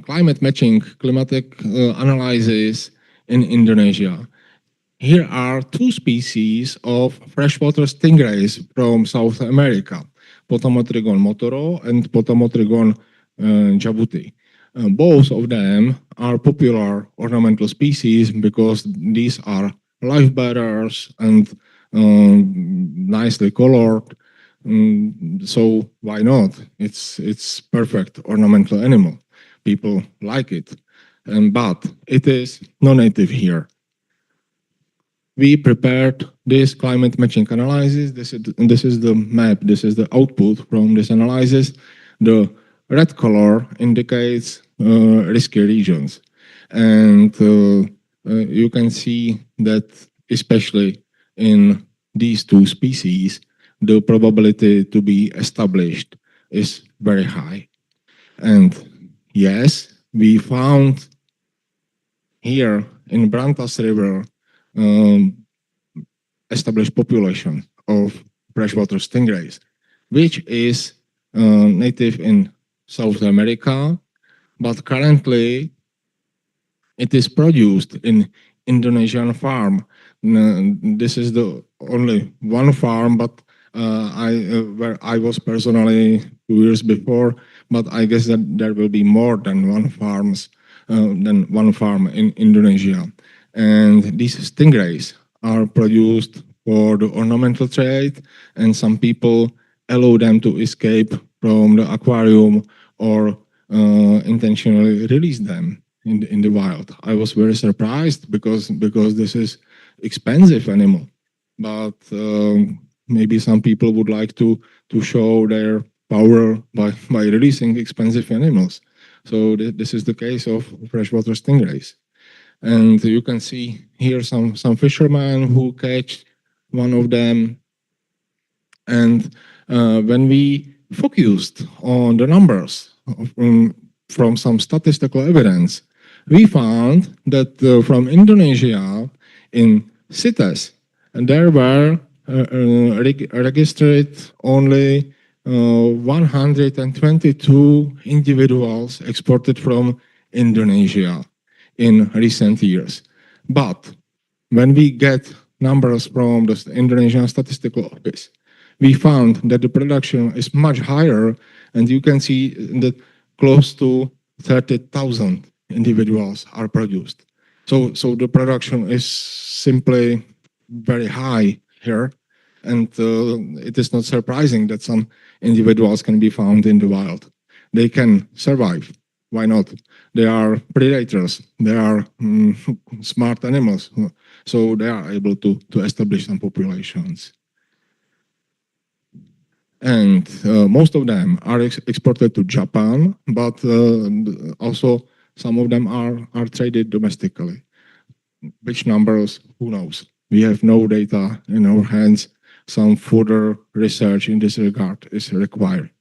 climate matching, climatic analysis in Indonesia. Here are two species of freshwater stingrays from South America, Potamotrygon motoro and Potamotrygon jabuti. Both of them are popular ornamental species because these are life bearers and nicely colored. So why not? It's perfect ornamental animal. People like it, but it is non-native here. We prepared this climate matching analysis. This is the map. This is the output from this analysis. The red color indicates risky regions, and you can see that especially in these two species, the probability to be established is very high. And yes, we found here in Brantas River established population of freshwater stingrays, which is native in South America, but currently it is produced in Indonesian farm. This is the only one farm, but where I was personally 2 years before, but I guess that there will be more than one farm in Indonesia. And these stingrays are produced for the ornamental trade, and some people allow them to escape from the aquarium or intentionally release them in the wild. I was very surprised because this is expensive animal, but maybe some people would like to show their power by releasing expensive animals. So this is the case of freshwater stingrays. And you can see here some fishermen who catch one of them. And when we focused on the numbers from some statistical evidence, we found that from Indonesia in CITES, there were registered only 122 individuals exported from Indonesia in recent years. But when we get numbers from the Indonesian Statistical Office, we found that the production is much higher, and you can see that close to 30,000 individuals are produced. So the production is simply very high here, and it is not surprising that some individuals can be found in the wild. They can survive. Why not? They are predators. They are smart animals, so they are able to establish some populations. And most of them are exported to Japan, but also some of them are traded domestically. Which numbers, who knows? We have no data in our hands. Some further research in this regard is required.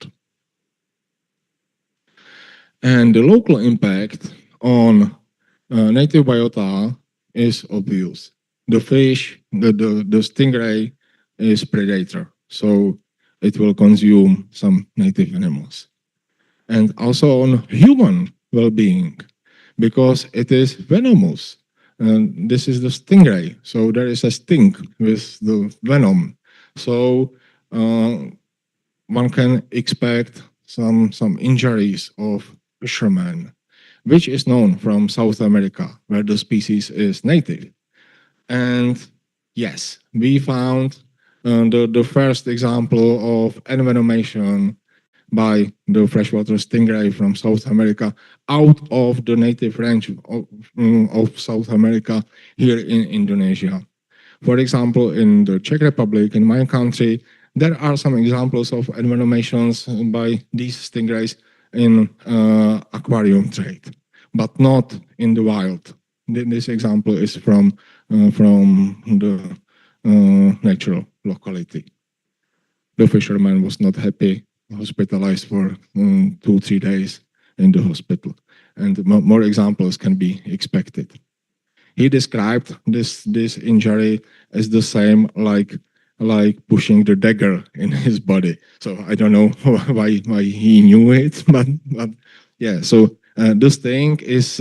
And the local impact on native biota is obvious. The fish, the stingray is predator, so it will consume some native animals. And also on human well-being, because it is venomous. And this is the stingray, so there is a sting with the venom. So one can expect some injuries of fishermen, which is known from South America, where the species is native. And yes, we found the first example of envenomation by the freshwater stingray from South America out of the native range of South America here in Indonesia. For example, in the Czech Republic, in my country, there are some examples of envenomations by these stingrays in aquarium trade. but not in the wild. This example is from the natural locality. The fisherman was not happy, hospitalized for 2-3 days in the hospital, and more examples can be expected. He described this injury as the same like pushing the dagger in his body. So I don't know why he knew it, but yeah. So this thing is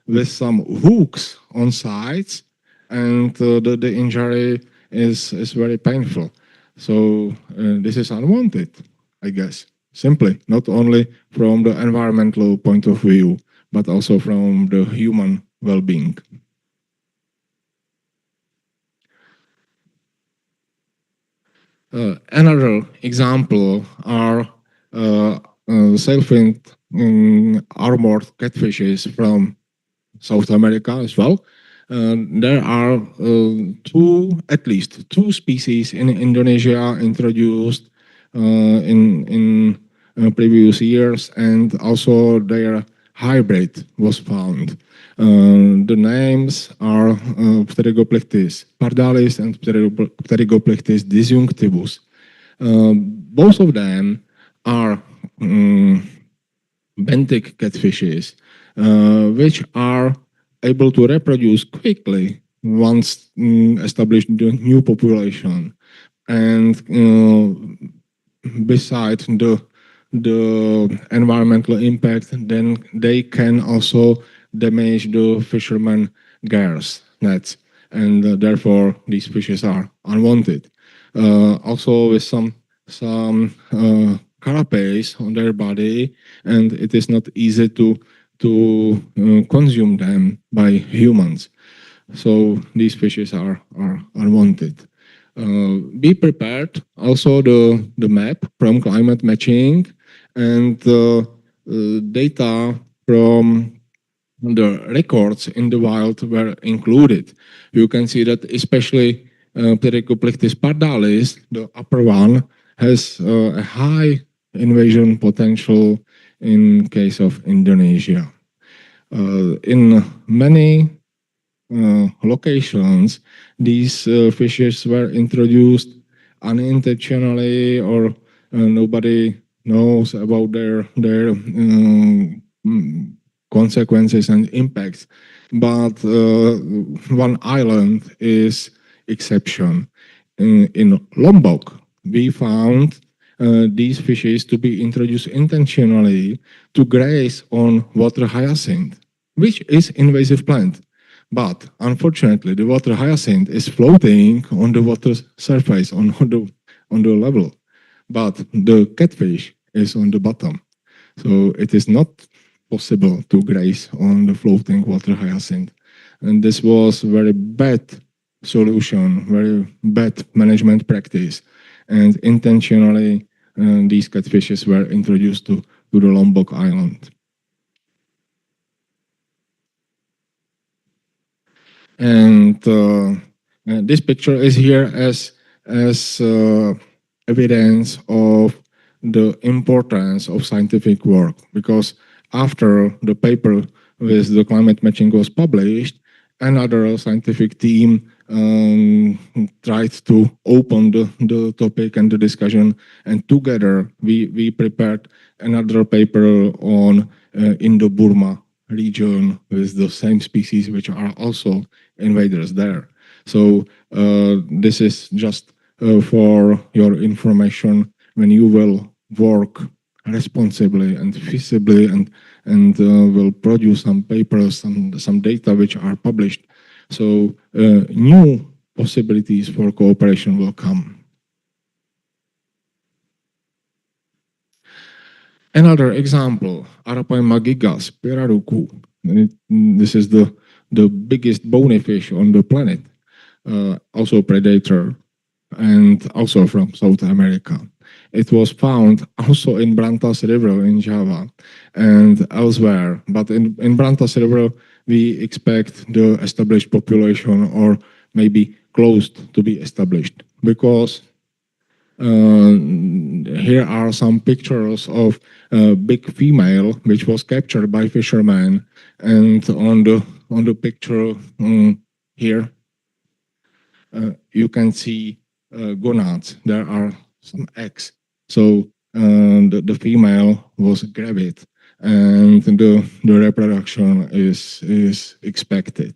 with some hooks on sides, and the injury is very painful. So this is unwanted, I guess. Simply, not only from the environmental point of view, but also from the human well-being. Another example are sailfin armored catfishes from South America as well. There are at least two species in Indonesia introduced in previous years, and also their hybrid was found. The names are Pterygoplectis pardalis and Pterygoplectis disjunctivus. Both of them are benthic catfishes, which are able to reproduce quickly once established the new population. And besides the environmental impact, then they can also damage the fishermen gears nets, and therefore these fishes are unwanted. Also with some carapace on their body, and it is not easy to consume them by humans. So these fishes are unwanted. Be prepared also the map from climate matching, and data from the records in the wild were included. You can see that especially Pterygoplectis pardalis, the upper one, has a high invasion potential in case of Indonesia. In many locations, these fishes were introduced unintentionally, or nobody knows about their consequences and impacts. But one island is exception. In Lombok, we found these fishes to be introduced intentionally to graze on water hyacinth, which is invasive plant. But unfortunately, the water hyacinth is floating on the water surface, on the level. But the catfish is on the bottom. So it is not possible to graze on the floating water hyacinth. And this was a very bad solution, very bad management practice. And intentionally, these catfishes were introduced to the Lombok Island. And this picture is here as evidence of the importance of scientific work, because after the paper with the climate matching was published, another scientific team tried to open the topic and the discussion, and together we prepared another paper on Indo-Burma region with the same species which are also invaders there. So this is just for your information. When you will work responsibly and feasibly and will produce some papers, some data which are published, so new possibilities for cooperation will come. Another example, Arapaima gigas, piraruku. This is the biggest bony fish on the planet, also predator, and also from South America. It was found also in Brantas River in Java and elsewhere, but in Brantas River we expect the established population or maybe close to be established, because Here are some pictures of a big female which was captured by fishermen, and on the picture here you can see gonads. There are some eggs. So the female was gravid, and the reproduction is expected.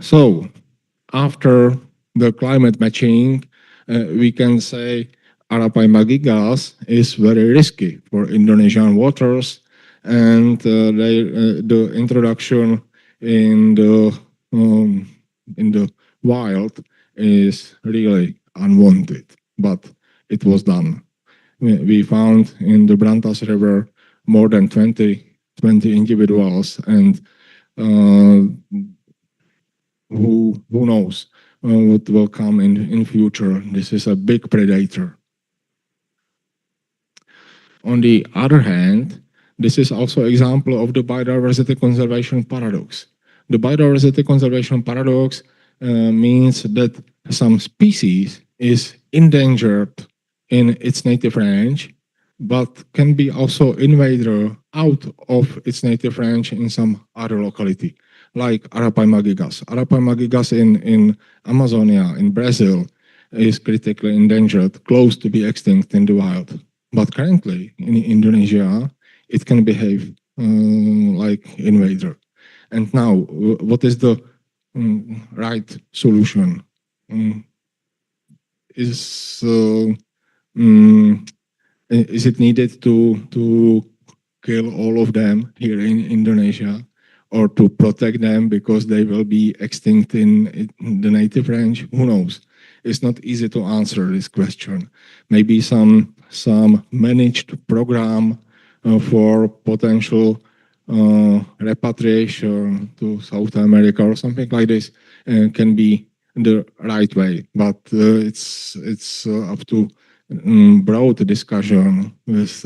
So after the climate matching, we can say Arapaima magigas is very risky for Indonesian waters, and the introduction in the wild is really unwanted, but it was done. We found in the Brantas River more than 20 individuals, and who knows what will come in future. This is a big predator. On the other hand, this is also example of the biodiversity conservation paradox. The biodiversity conservation paradox means that some species is endangered in its native range, but can be also invader out of its native range in some other locality, like Arapaima gigas. Arapaima gigas in Amazonia, in Brazil, is critically endangered, close to be extinct in the wild. But currently, in Indonesia, it can behave like invader. And now, what is the right solution? Is it needed to kill all of them here in Indonesia, or to protect them because they will be extinct in the native range? Who knows? It's not easy to answer this question. Maybe some managed program for potential repatriation to South America or something like this can be the right way, but it's up to broad discussion with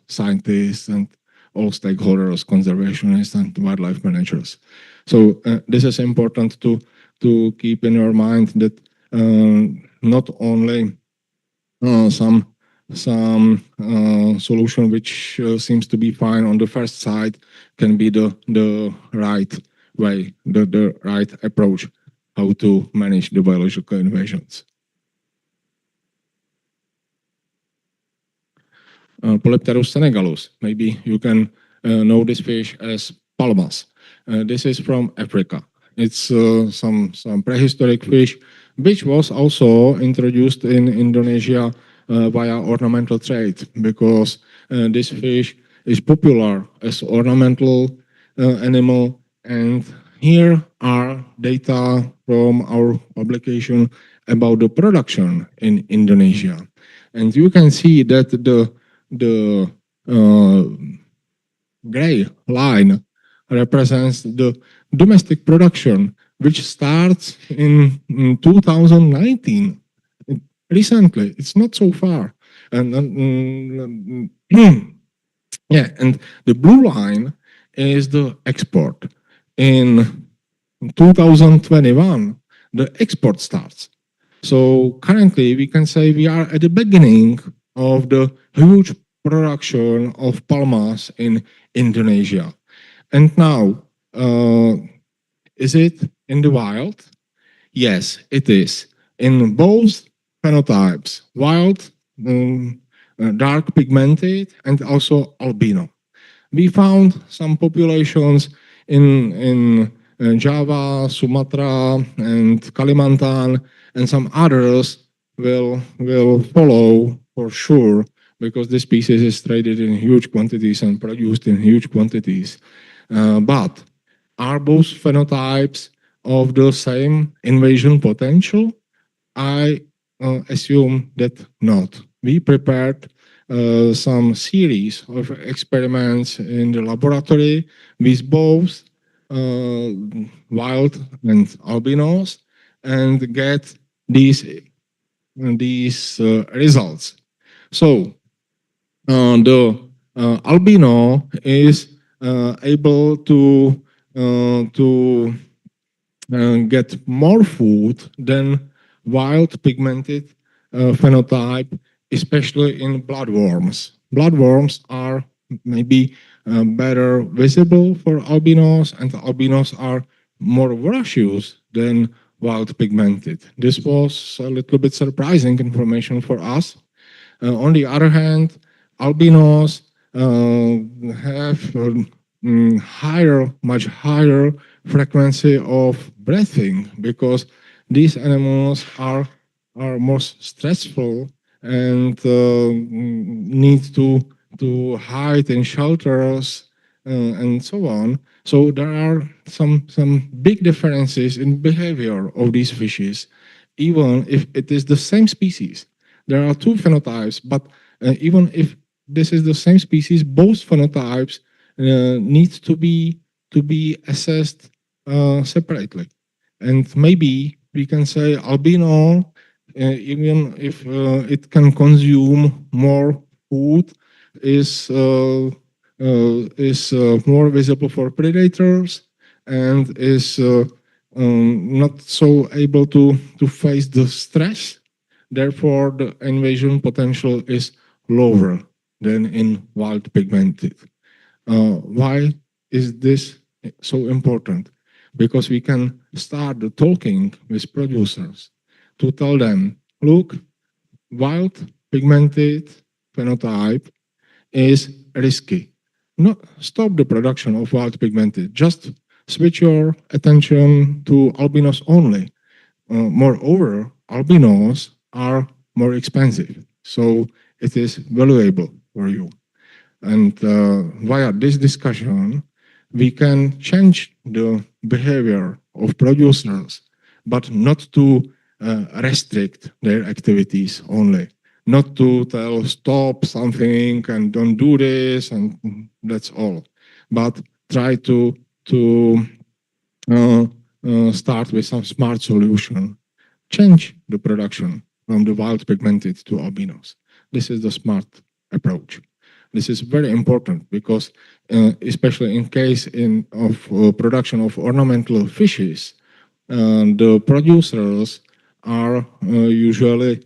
scientists and all stakeholders, conservationists and wildlife managers. So this is important to keep in your mind, that not only some solution which seems to be fine on the first side can be the right way, the right approach how to manage the biological invasions. Polypterus senegalus, maybe you can know this fish as palmas. This is from Africa. It's some prehistoric fish which was also introduced in Indonesia via ornamental trade, because this fish is popular as ornamental animal. And here are data from our publication about the production in Indonesia. And you can see that the gray line represents the domestic production, which starts in 2019. Recently, it's not so far. And yeah, and the blue line is the export. In 2021, the export starts. So currently, we can say we are at the beginning of the huge production of palmas in Indonesia. And now, is it in the wild? Yes, it is. In both phenotypes, wild, dark pigmented, and also albino. We found some populations in Java, Sumatra, and Kalimantan, and some others will follow for sure, because this species is traded in huge quantities and produced in huge quantities. But are both phenotypes of the same invasion potential? I assume that not. We prepared some series of experiments in the laboratory with both wild and albinos, and get these results. So the albino is able to get more food than wild pigmented phenotype especially in bloodworms. Bloodworms are maybe better visible for albinos, and the albinos are more voracious than wild pigmented. This was a little bit surprising information for us. On the other hand, albinos have much higher frequency of breathing, because these animals are most stressful and need to hide in shelters and so on. So there are some big differences in behavior of these fishes, even if it is the same species. There are two phenotypes, but even if this is the same species, both phenotypes need to be assessed separately. And maybe we can say albino, even if it can consume more food, is more visible for predators and is not so able to face the stress. Therefore, the invasion potential is lower than in wild pigmented. Why is this so important? Because we can start talking with producers to tell them, look, wild pigmented phenotype is risky. Not stop the production of wild pigmented, just switch your attention to albinos only. Moreover, albinos are more expensive, so it is valuable for you. And via this discussion, we can change the behavior of producers, but not to restrict their activities only. Not to tell stop something and don't do this and that's all, but try to start with some smart solution. Change the production from the wild pigmented to albinos. This is the smart approach. This is very important because, especially in case of production of ornamental fishes, the producers are usually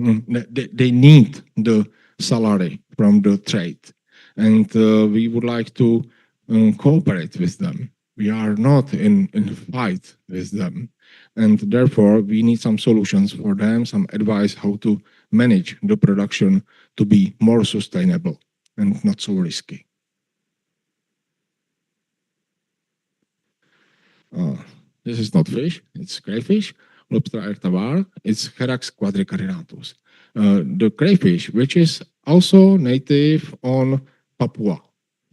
they need the salary from the trade, and we would like to cooperate with them. We are not in fight with them, and therefore we need some solutions for them, some advice how to manage the production to be more sustainable and not so risky. This is not fish, it's crayfish. Lobster ertavar, it's Herax quadricarinatus. The crayfish, which is also native on Papua,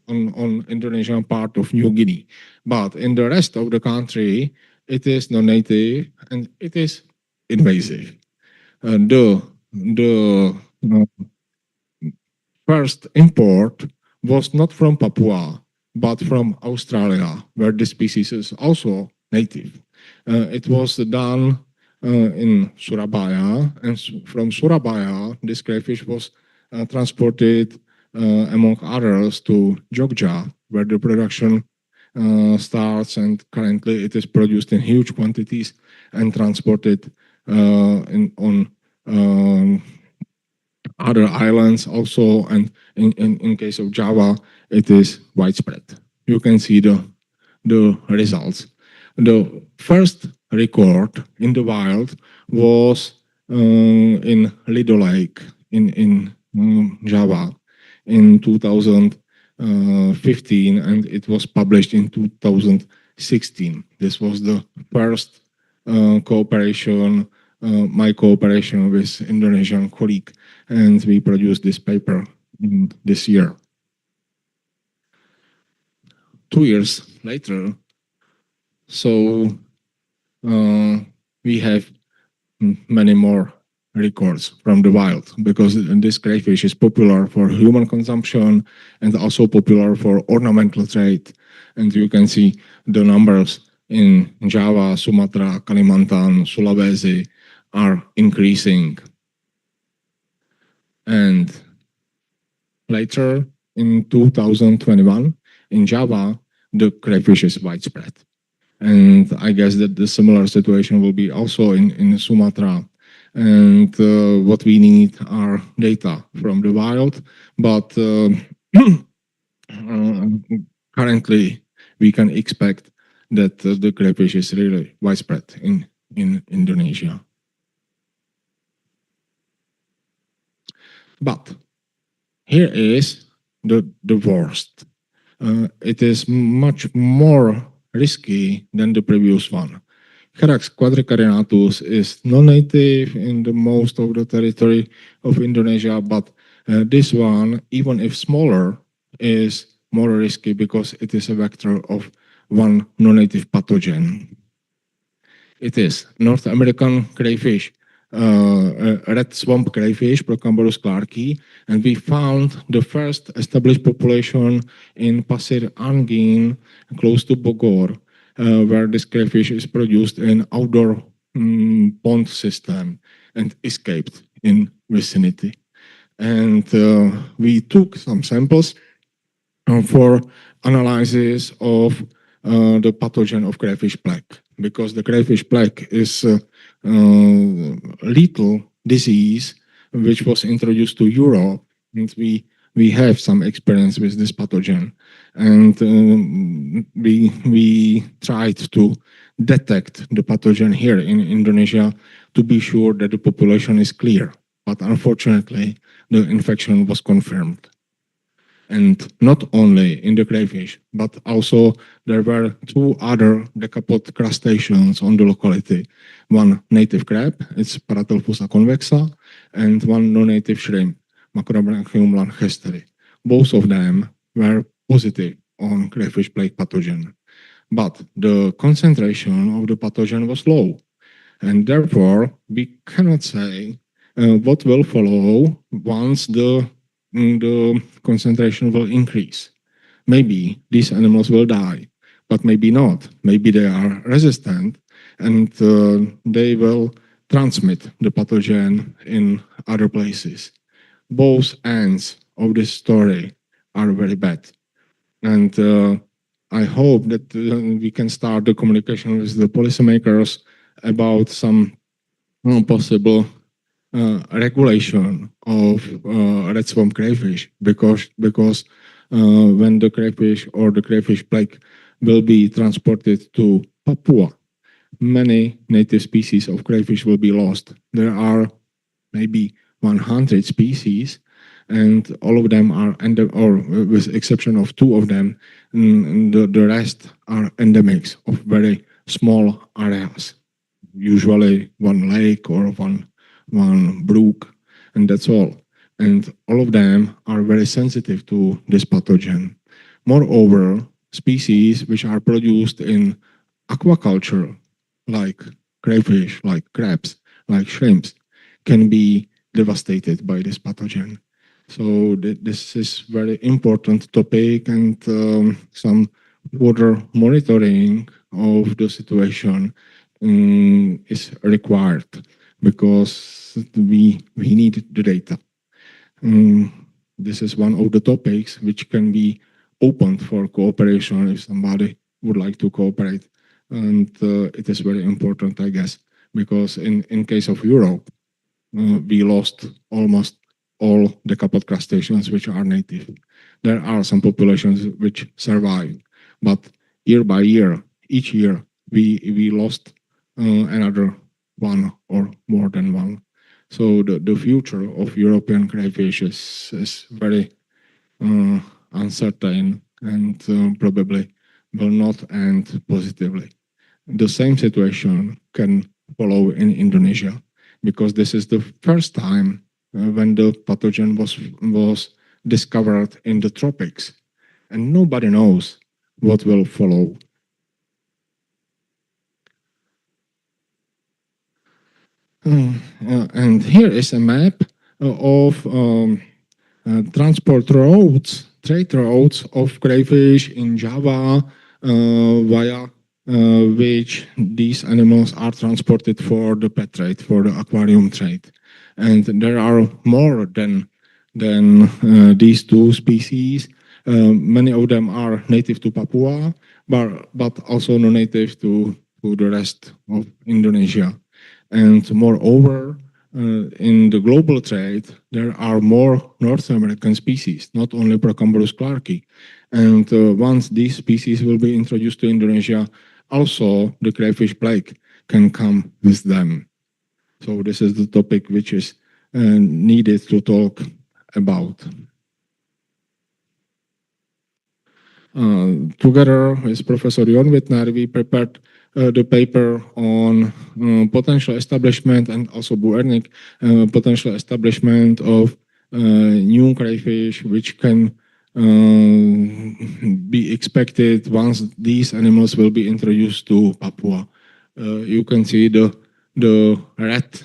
on Indonesian part of New Guinea. But in the rest of the country, it is non-native and it is invasive. The first import was not from Papua, but from Australia, where the species is also native. It was done in Surabaya, and from Surabaya, this crayfish was transported, among others, to Jogja, where the production starts, and currently it is produced in huge quantities and transported on other islands also, and in case of Java, it is widespread. You can see the results. The first record in the wild was in Lido Lake in Java in 2015, and it was published in 2016. This was the first cooperation, my cooperation with Indonesian colleague, and we produced this paper this year. 2 years later, so we have many more records from the wild, because this crayfish is popular for human consumption and also popular for ornamental trade. And you can see the numbers in Java, Sumatra, Kalimantan, Sulawesi are increasing. And later in 2021, in Java, the crayfish is widespread. And I guess that the similar situation will be also in Sumatra. And what we need are data from the wild, but currently we can expect that the crayfish is really widespread in Indonesia. But here is the worst. It is much more risky than the previous one. Hyrax quadricarinatus is non-native in the most of the territory of Indonesia, but this one, even if smaller, is more risky because it is a vector of one non-native pathogen. It is North American crayfish, red swamp crayfish, Procambarus clarki, and we found the first established population in Pasir Angin, close to Bogor, where this crayfish is produced in outdoor pond system and escaped in vicinity. And we took some samples for analysis of the pathogen of crayfish plague, because the crayfish plague is a lethal disease which was introduced to Europe, and we have some experience with this pathogen, and we tried to detect the pathogen here in Indonesia to be sure that the population is clear, but unfortunately the infection was confirmed. And not only in the crayfish, but also there were two other decapod crustaceans on the locality. One native crab, it's Paratelphusa convexa, and one non-native shrimp, Macrobranchium lanchesteri. Both of them were positive on crayfish plague pathogen, but the concentration of the pathogen was low, and therefore we cannot say what will follow once the concentration will increase. Maybe these animals will die, but maybe not. Maybe they are resistant and they will transmit the pathogen in other places. Both ends of this story are very bad. And I hope that we can start the communication with the policymakers about some possible regulation of red swamp crayfish, because when the crayfish or the crayfish plague will be transported to Papua, many native species of crayfish will be lost. There are maybe 100 species, and all of them are or with exception of two of them, the rest are endemics of very small areas, usually one lake or one brook, and that's all. And all of them are very sensitive to this pathogen. Moreover, species which are produced in aquaculture, like crayfish, like crabs, like shrimps, can be devastated by this pathogen. So this is very important topic, and some further monitoring of the situation is required, because we need the data. This is one of the topics which can be opened for cooperation if somebody would like to cooperate. And it is very important, I guess, because in case of Europe, we lost almost all decapod crustaceans which are native. There are some populations which survive, but year by year, each year, we lost another one or more than one. So the future of European crayfish is very uncertain, and probably will not end positively. The same situation can follow in Indonesia, because this is the first time when the pathogen was discovered in the tropics, and nobody knows what will follow. And here is a map of transport routes, trade routes of crayfish in Java, via which these animals are transported for the pet trade, for the aquarium trade. And there are more than these two species. Many of them are native to Papua, but also non-native to the rest of Indonesia. And moreover, in the global trade, there are more North American species, not only Procambarus clarki. And once these species will be introduced to Indonesia, also the crayfish plague can come with them. So this is the topic which is needed to talk about. Together with Professor Jon Wittner, we prepared the paper on potential establishment, and also Bo Ernik, potential establishment of new crayfish which can be expected once these animals will be introduced to Papua. You can see the red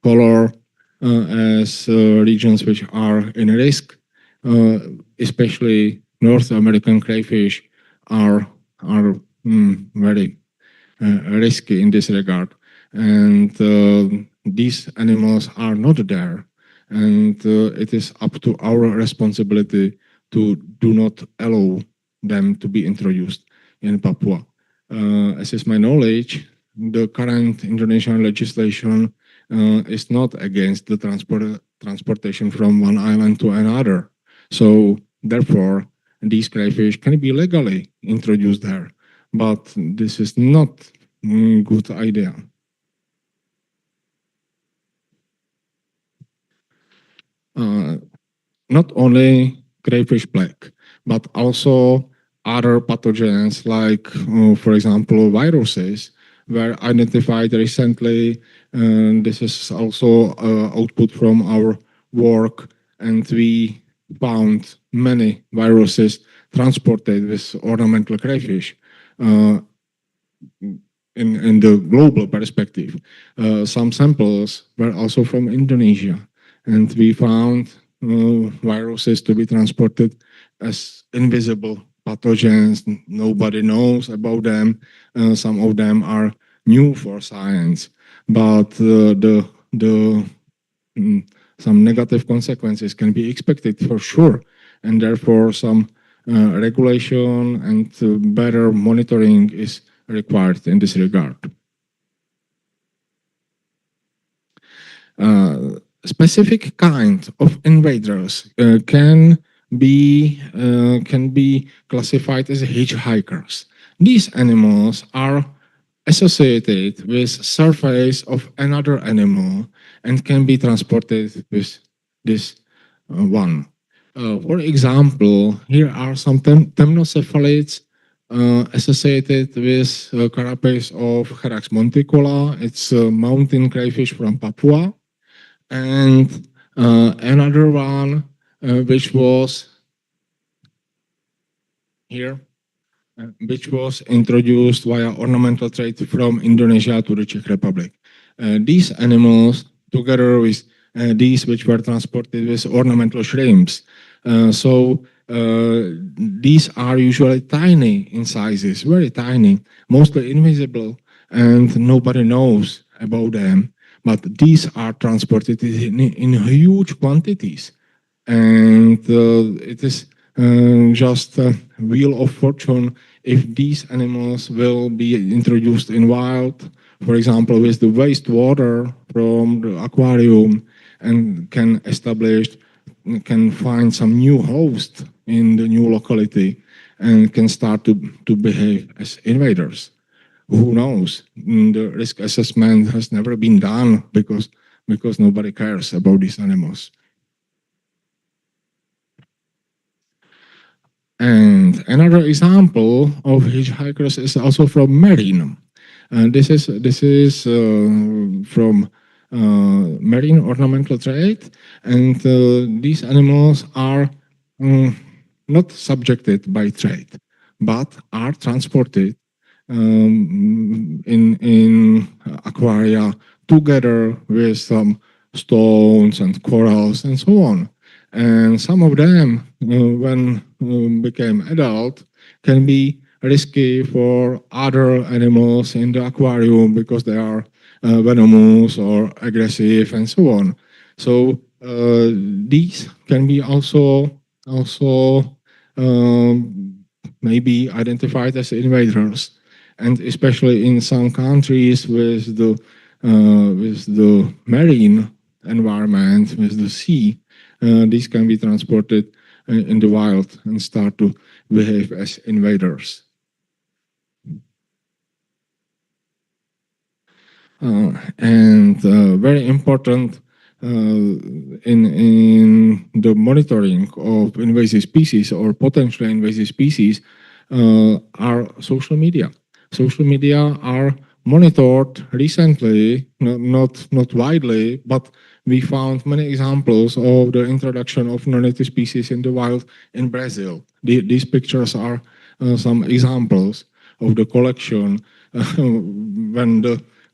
color as regions which are in risk, especially North American crayfish are very risky in this regard, and these animals are not there, and it is up to our responsibility to do not allow them to be introduced in Papua. As is my knowledge, the current Indonesian legislation is not against the transportation from one island to another, so therefore these crayfish can be legally introduced there, but this is not a good idea. Not only crayfish plague, but also other pathogens like, for example, viruses were identified recently. This is also output from our work, and we found many viruses transported with ornamental crayfish in the global perspective. Some samples were also from Indonesia, and we found viruses to be transported as invisible pathogens. Nobody knows about them. Some of them are new for science, but some negative consequences can be expected for sure, and therefore some regulation and better monitoring is required in this regard. Specific kind of invaders can be classified as hitchhikers. These animals are associated with surface of another animal and can be transported with this one. For example, here are some temnocephalids associated with carapace of Charax monticola. It's a mountain crayfish from Papua. And another one which was here, which was introduced via ornamental trade from Indonesia to the Czech Republic. These animals, together with these which were transported with ornamental shrimps, these are usually tiny in sizes, very tiny, mostly invisible, and nobody knows about them. But these are transported in huge quantities, and it is just a wheel of fortune if these animals will be introduced in wild, for example, with the wastewater from the aquarium, and can find some new host in the new locality and can start to behave as invaders. Who knows? The risk assessment has never been done because nobody cares about these animals. And another example of hitchhikers is also from marine. This is from marine ornamental trade, and these animals are not subjected by trade, but are transported in aquaria together with some stones and corals and so on. And some of them, when became adult, can be risky for other animals in the aquarium because they are venomous or aggressive and so on. So these can be also maybe identified as invaders, and especially in some countries with the with the marine environment, with the sea, these can be transported in the wild and start to behave as invaders. And very important in the monitoring of invasive species or potentially invasive species are social media. Social media are monitored recently, not widely, but we found many examples of the introduction of non-native species in the wild in Brazil. These pictures are some examples of the collection when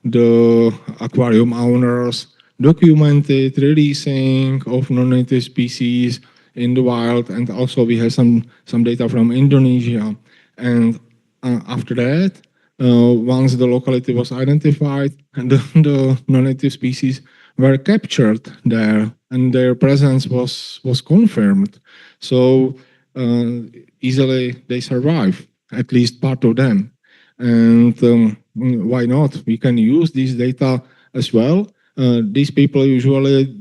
the aquarium owners documented releasing of non-native species in the wild, and also we have some data from Indonesia. And after that, once the locality was identified, and the non-native species were captured there, and their presence was confirmed. So easily they survive, at least part of them. And why not? We can use these data as well. These people usually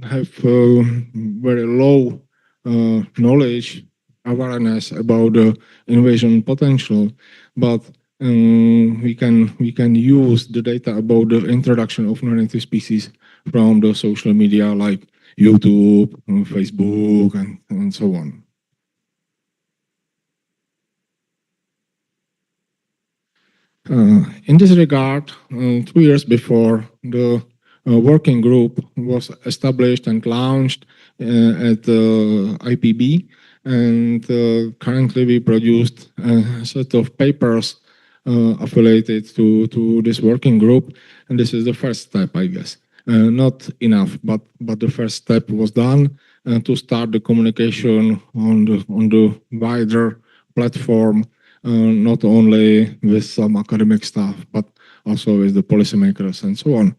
have very low knowledge, awareness about the invasion potential, but we can use the data about the introduction of non-native species from the social media like YouTube, Facebook, and so on. In this regard, 2 years before, the working group was established and launched at IPB, and currently we produced a set of papers affiliated to this working group, and this is the first step, I guess. Not enough, but the first step was done to start the communication on the wider platform, not only with some academic staff, but also with the policymakers and so on.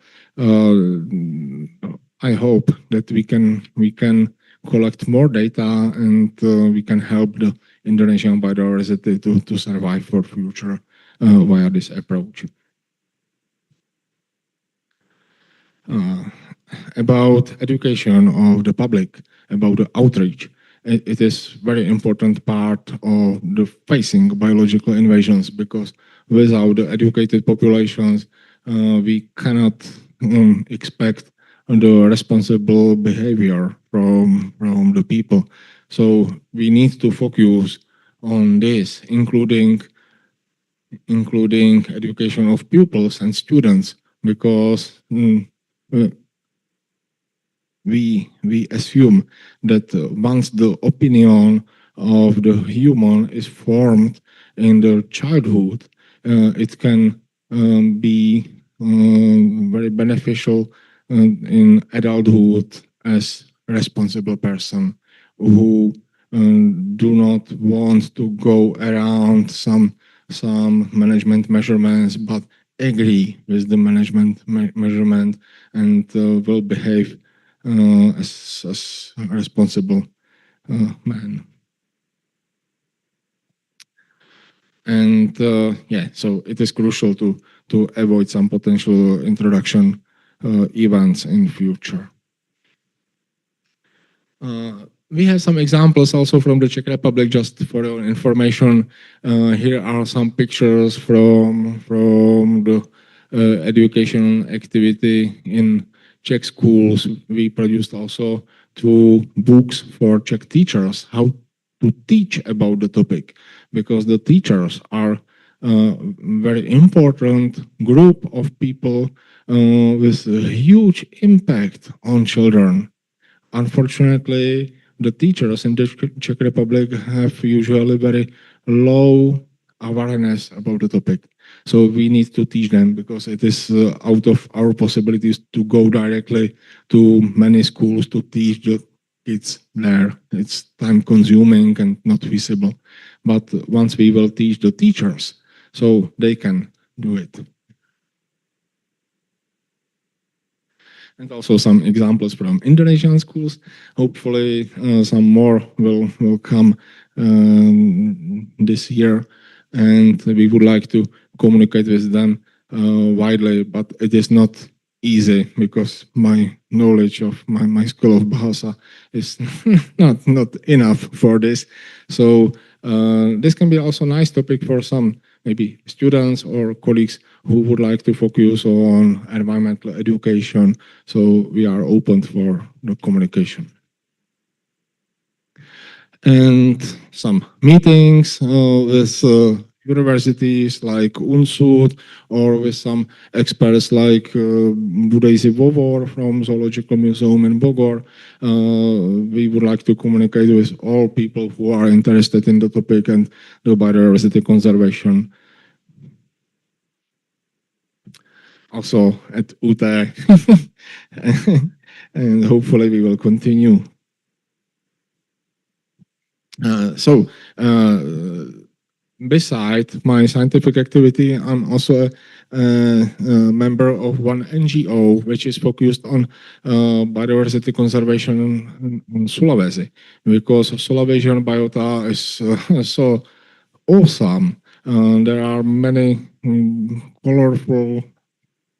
I hope that we can collect more data and we can help the Indonesian biodiversity to survive for future via this approach. About education of the public, about the outreach. It is very important part of the facing biological invasions, because without the educated populations, we cannot expect the responsible behavior from the people. So we need to focus on this, including education of pupils and students, because we assume that once the opinion of the human is formed in the childhood, it can be very beneficial in adulthood as a responsible person who do not want to go around some management measurements, but agree with the management measurement and will behave as a responsible man. And yeah, so it is crucial to avoid some potential introduction events in future. We have some examples also from the Czech Republic, just for your information. Here are some pictures from the education activity in Czech schools. We produced also 2 books for Czech teachers, how to teach about the topic, because the teachers are a very important group of people with a huge impact on children. Unfortunately, the teachers in the Czech Republic have usually very low awareness about the topic. So we need to teach them, because it is out of our possibilities to go directly to many schools to teach the kids there. It's time consuming and not feasible. But once we will teach the teachers, so they can do it. And also some examples from Indonesian schools. Hopefully some more will come this year, and we would like to communicate with them widely, but it is not easy because my knowledge of my school of Bahasa is not enough for this. So this can be also a nice topic for some maybe students or colleagues who would like to focus on environmental education. So we are open for the communication. And some meetings with universities like UNSUD or with some experts like Jiří Patoka from Zoological Museum in Bogor. We would like to communicate with all people who are interested in the topic and the biodiversity conservation. Also at UT, and hopefully we will continue. Beside my scientific activity, I'm also a member of one NGO which is focused on biodiversity conservation in Sulawesi, because Sulawesian biota is so awesome. There are many colorful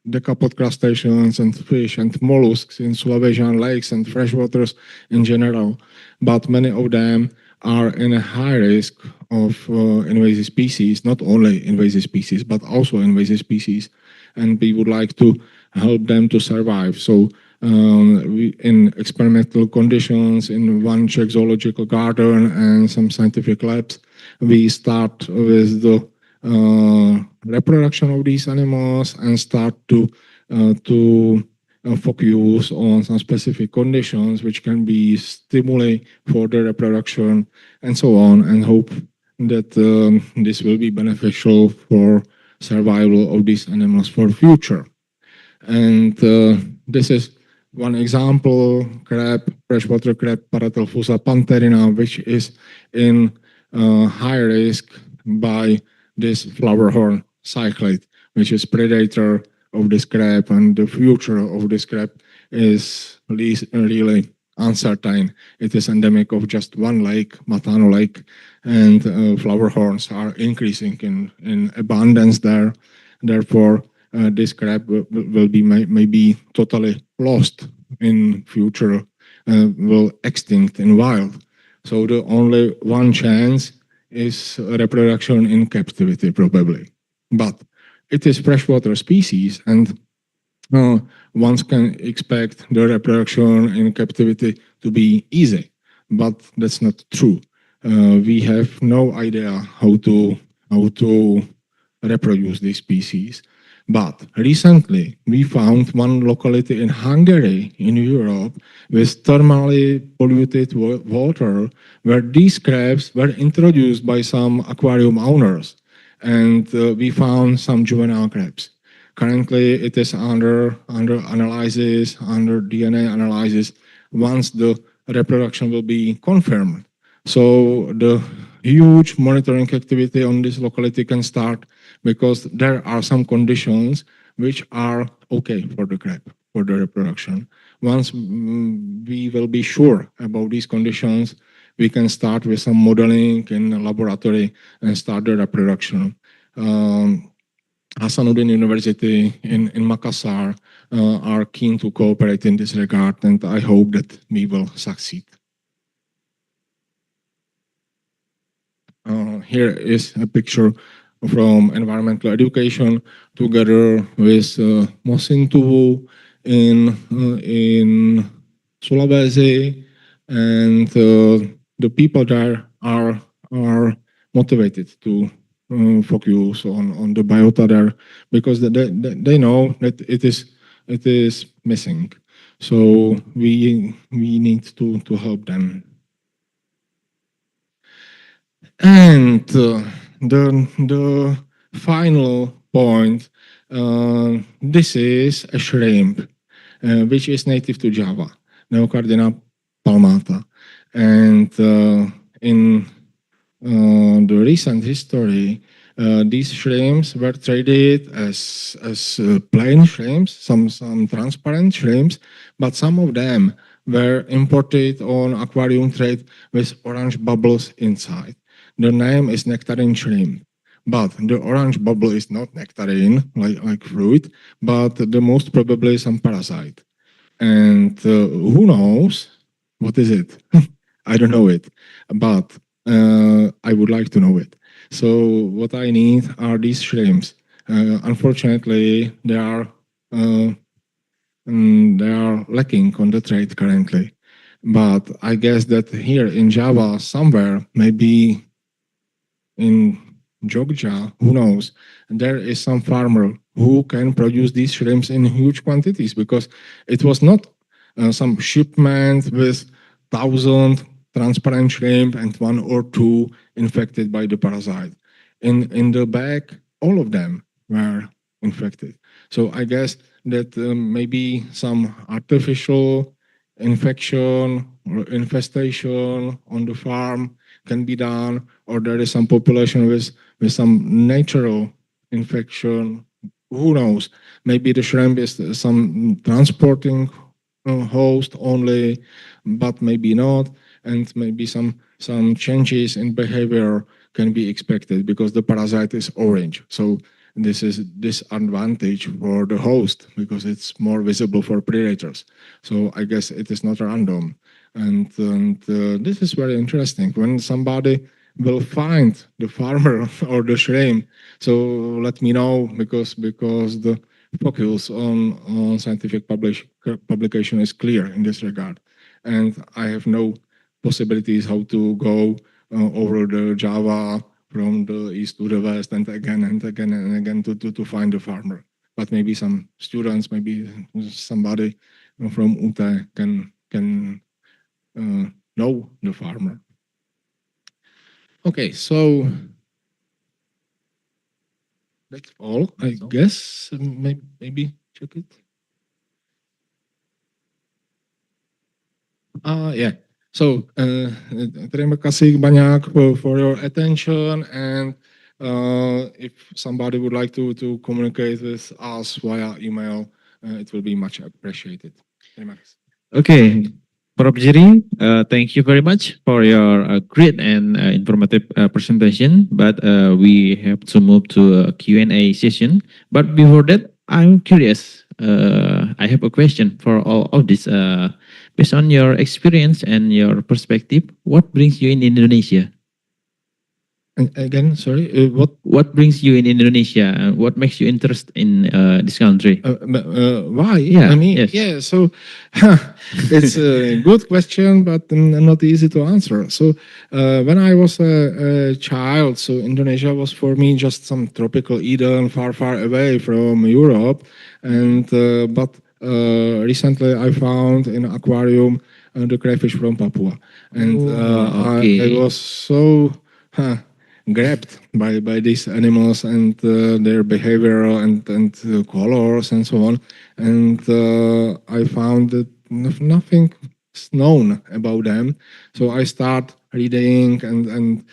decapod crustaceans and fish and mollusks in Sulawesian lakes and freshwaters in general, but many of them are in a high risk of invasive species, not only invasive species, but also invasive species. And we would like to help them to survive. So we, in experimental conditions, in one Czech zoological garden and some scientific labs, we start with the reproduction of these animals and start to focus on some specific conditions which can be stimuli for the reproduction and so on, and hope that this will be beneficial for survival of these animals for future. And this is one example, crab, freshwater crab, Paratelphusa pantherina, which is in high risk by this flowerhorn cyclid, which is predator of this crab, and the future of this crab is really uncertain. It is endemic of just one lake, Matano Lake, and flowerhorns are increasing in abundance there. Therefore, this crab will be maybe totally lost in future, will extinct in wild. So the only one chance is reproduction in captivity, probably. But it is freshwater species, and one can expect the reproduction in captivity to be easy, but that's not true. We have no idea how to reproduce these species. But recently, we found one locality in Hungary, in Europe, with thermally polluted water, where these crabs were introduced by some aquarium owners. And we found some juvenile crabs. Currently, it is under analysis, under DNA analysis, once the reproduction will be confirmed. So the huge monitoring activity on this locality can start, because there are some conditions which are okay for the crab, for the reproduction. Once we will be sure about these conditions, we can start with some modeling in a laboratory and start the reproduction. Hasanuddin University in Makassar are keen to cooperate in this regard, and I hope that we will succeed. Here is a picture from environmental education together with Mosintuvu in Sulawesi, and the people there are motivated to focus on the biota there, because they know that it is missing. So we need to help them. And the final point, this is a shrimp, which is native to Java, Neocardina palmata. And in the recent history, these shrimps were traded as plain shrimps, some transparent shrimps, but some of them were imported on aquarium trade with orange bubbles inside. The name is nectarine shrimp. but the orange bubble is not nectarine like fruit, but the most probably some parasite. And who knows what is it? I don't know it, but I would like to know it. So what I need are these shrimps. Unfortunately, they are lacking on the trade currently. But I guess that here in Java, somewhere, maybe in Georgia, who knows, there is some farmer who can produce these shrimps in huge quantities, because it was not some shipment with 1,000 transparent shrimp and 1 or 2 infected by the parasite. In the bag, all of them were infected. So I guess that maybe some artificial infection or infestation on the farm can be done, or there is some population with some natural infection. Who knows? Maybe the shrimp is some transporting host only, but maybe not, and maybe some changes in behavior can be expected because the parasite is orange. So this is disadvantage for the host because it's more visible for predators. So I guess it is not random, and this is very interesting. When somebody will find the farmer or the shrimp, so let me know, because the focus on scientific publication is clear in this regard, and I have no possibilities how to go over the Java from the east to the west and again and again and again to find the farmer. But maybe some students, maybe somebody from UTE can know the farmer. Okay, so that's all, I guess. Maybe check it. Yeah. So terima kasih banyak for your attention, and if somebody would like to communicate with us via email, it will be much appreciated. Terima kasih. Okay, Prof. Jiří, thank you very much for your great and informative presentation. But we have to move to a Q&A session. But before that, I'm curious. I have a question for all of this. Based on your experience and your perspective, what brings you in Indonesia? And again, sorry, what brings you in Indonesia? What makes you interested in this country? Why? Yeah, I mean, yes. yeah. So it's a good question, but not easy to answer. So when I was a child, so Indonesia was for me just some tropical Eden, far, far away from Europe, and but recently I found in an aquarium the crayfish from Papua, and I was so grabbed by these animals and their behavior and colors and so on, and I found that nothing is known about them. So I start reading and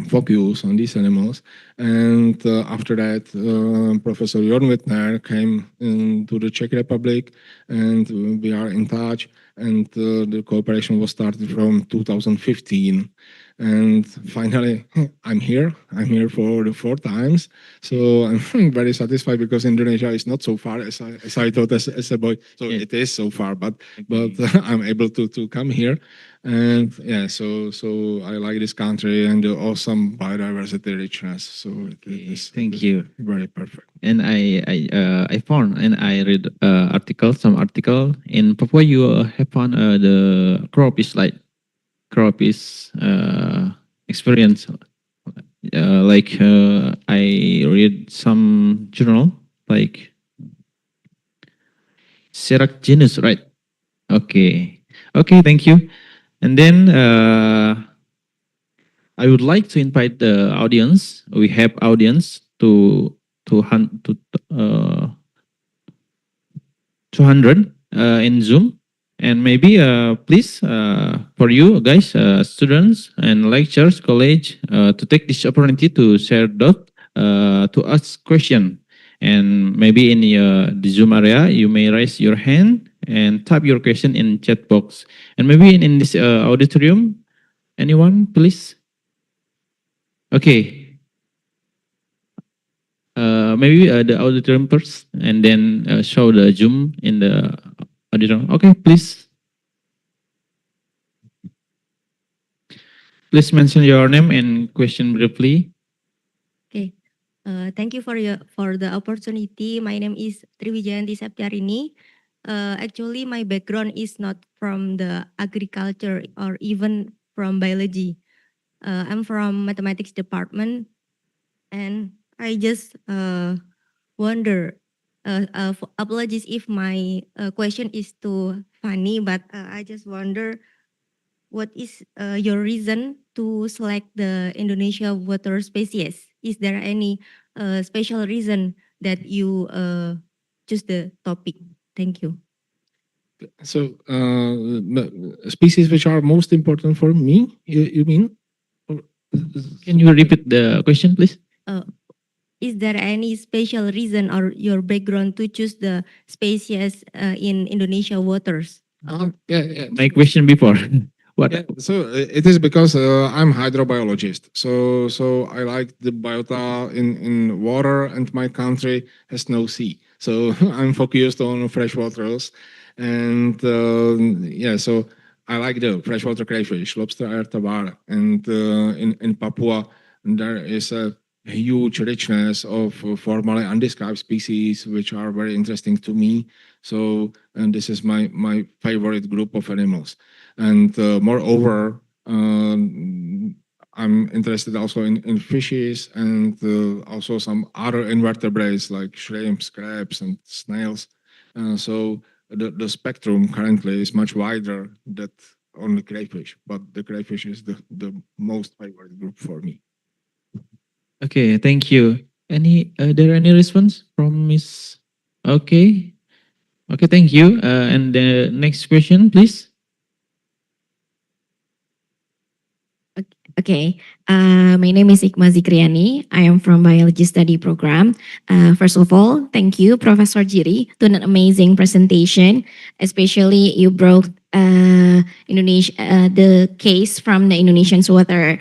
focus on these animals, and after that Professor Jorn Wittner came to the Czech Republic, and we are in touch, and the cooperation was started from 2015, and finally I'm here for the 4th times. So I'm very satisfied because Indonesia is not so far as I thought as a boy. So it is so far, but I'm able to come here. And yeah, so I like this country and the awesome biodiversity richness. So it is Thank you. very perfect. And I found and I read some article in Papua. You have found the crop is experience. I read some journal like Serac genus, right? Okay, thank you. And then I would like to invite the audience. We have audience to 200 in Zoom, and maybe please for you guys, students and lecturers, college, to take this opportunity to share thought, to ask question, and maybe in the Zoom area you may raise your hand and type your question in chat box, and maybe in this auditorium, anyone please. Okay. Maybe the auditorium first, and then show the Zoom in the auditorium. Okay, please. Please mention your name and question briefly. Okay. Thank you for the opportunity. My name is Triwijayanti Septiarini. Actually, my background is not from the agriculture or even from biology. I'm from mathematics department, and I just wonder. Apologies if my question is too funny, but I just wonder what is your reason to select the Indonesia water species? Is there any special reason that you choose the topic? Thank you. So, species which are most important for me, you mean? Or- Can you repeat the question, please? Is there any special reason or your background to choose the species in Indonesia waters? Yeah. My question before. What? Yeah, so it is because I'm hydrobiologist. So I like the biota in water, and my country has no sea. So I'm focused on fresh waters, and so I like the freshwater crayfish, lobster, tabar, and in Papua there is a huge richness of formerly undescribed species which are very interesting to me. So, and this is my favorite group of animals. And moreover, I'm interested also in fishes and also some other invertebrates like shrimps, crabs, and snails. So the spectrum currently is much wider than only crayfish, but the crayfish is the most favorite group for me. Okay, thank you. There any response from Miss? Okay. Okay, thank you. And the next question, please. Okay, my name is Ikma Zikriani. I am from Biology Study Program. First of all, thank you, Professor Jiří, to an amazing presentation. Especially you brought Indonesia, the case from the Indonesian water.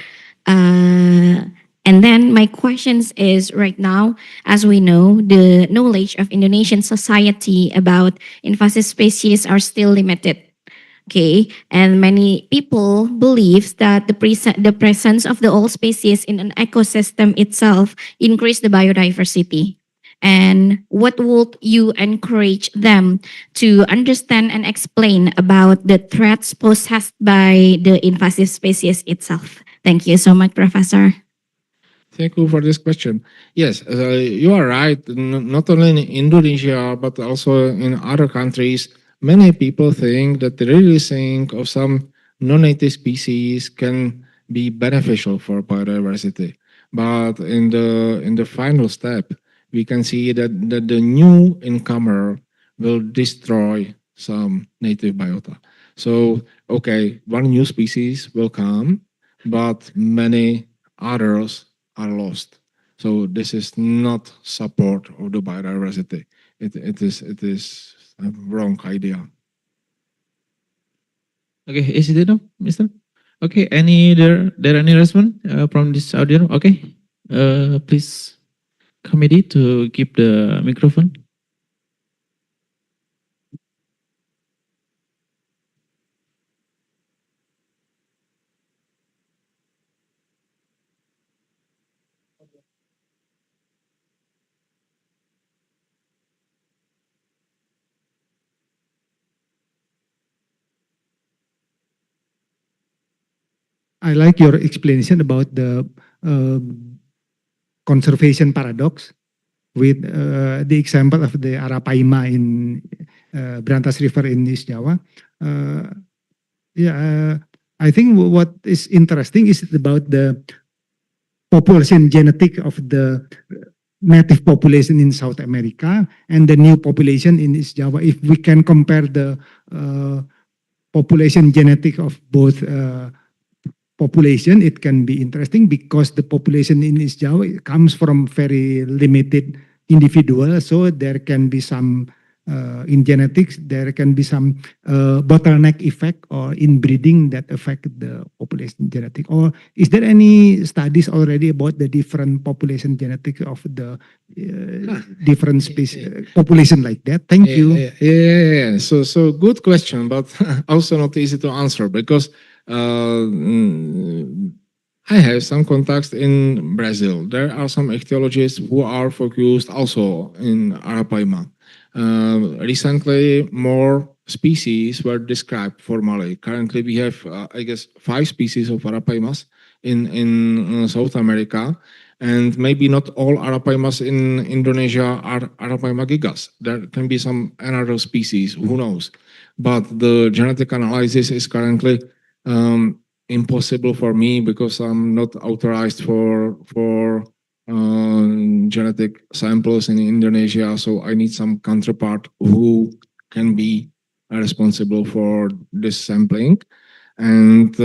And then my questions is right now, as we know, the knowledge of Indonesian society about invasive species are still limited. Okay, and many people believe that the presence of the all species in an ecosystem itself increase the biodiversity. And what would you encourage them to understand and explain about the threats posed by the invasive species itself? Thank you so much, Professor. Thank you for this question. Yes, you are right. Not only in Indonesia, but also in other countries, many people think that the releasing of some non-native species can be beneficial for biodiversity. But in the final step, we can see that the new incomer will destroy some native biota. So, okay, one new species will come, but many others are lost. So this is not support of the biodiversity. It is a wrong idea. Okay, is it enough, Mister? Okay, there any response from this audience? Okay, please, committee to keep the microphone. I like your explanation about the conservation paradox with the example of the Arapaima in Brantas River in East Java. I think what is interesting is about the population genetic of the native population in South America and the new population in East Java. If we can compare the population genetic of both population, it can be interesting because the population in East Java comes from very limited individuals, so there can be some in genetics, there can be some bottleneck effect or inbreeding that affect the population genetic. Or is there any studies already about the different population genetics of the different species population like that? Thank you. Yeah. So good question, but also not easy to answer because I have some contacts in Brazil. There are some ichthyologists who are focused also in Arapaima. Recently, more species were described formally. Currently, we have, I guess, 5 species of Arapaimas in South America, and maybe not all Arapaimas in Indonesia are Arapaima gigas. There can be some another species, who knows? But the genetic analysis is currently impossible for me because I'm not authorized for genetic samples in Indonesia. So I need some counterpart who can be responsible for this sampling, and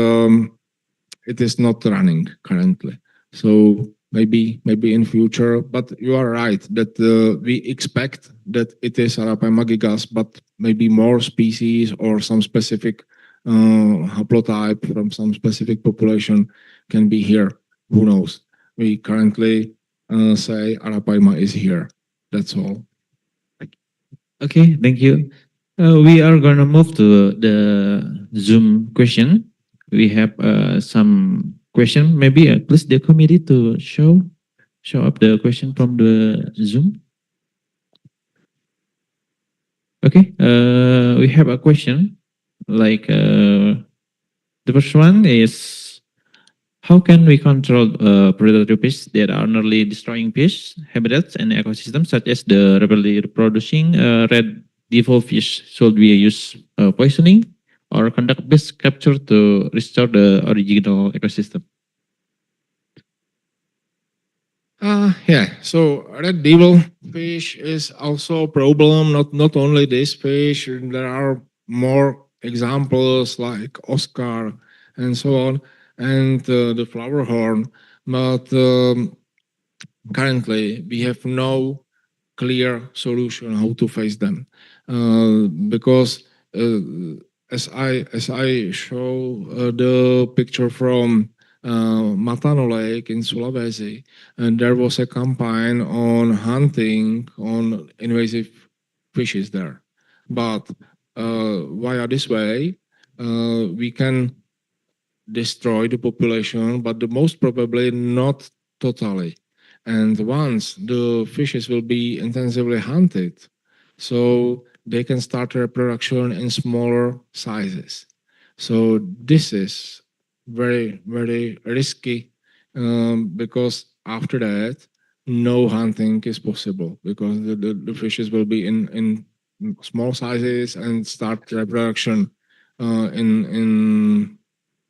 it is not running currently. So maybe in future, but you are right that we expect that it is Arapaima gigas, but maybe more species or some specific haplotype from some specific population can be here. Who knows? We currently say Arapaima is here. That's all. Okay, thank you. We are gonna move to the Zoom question. We have some question. Maybe please the committee to show up the question from the Zoom. Okay, we have a question like the first one is, how can we control predatory fish that are nearly destroying fish habitats and ecosystems, such as the rapidly reproducing red default fish? Should we use poisoning or conduct fish capture to restore the original ecosystem? Yeah, so red devil fish is also a problem, not only this fish, there are more examples like Oscar and so on, and the flower horn, but currently we have no clear solution how to face them, because as I show the picture from Matano Lake in Sulawesi, and there was a campaign on hunting on invasive fishes there. But via this way, we can destroy the population, but the most probably not totally. And once the fishes will be intensively hunted, so they can start reproduction in smaller sizes. So this is very, very risky, because after that, no hunting is possible because the fishes will be in small sizes and start reproduction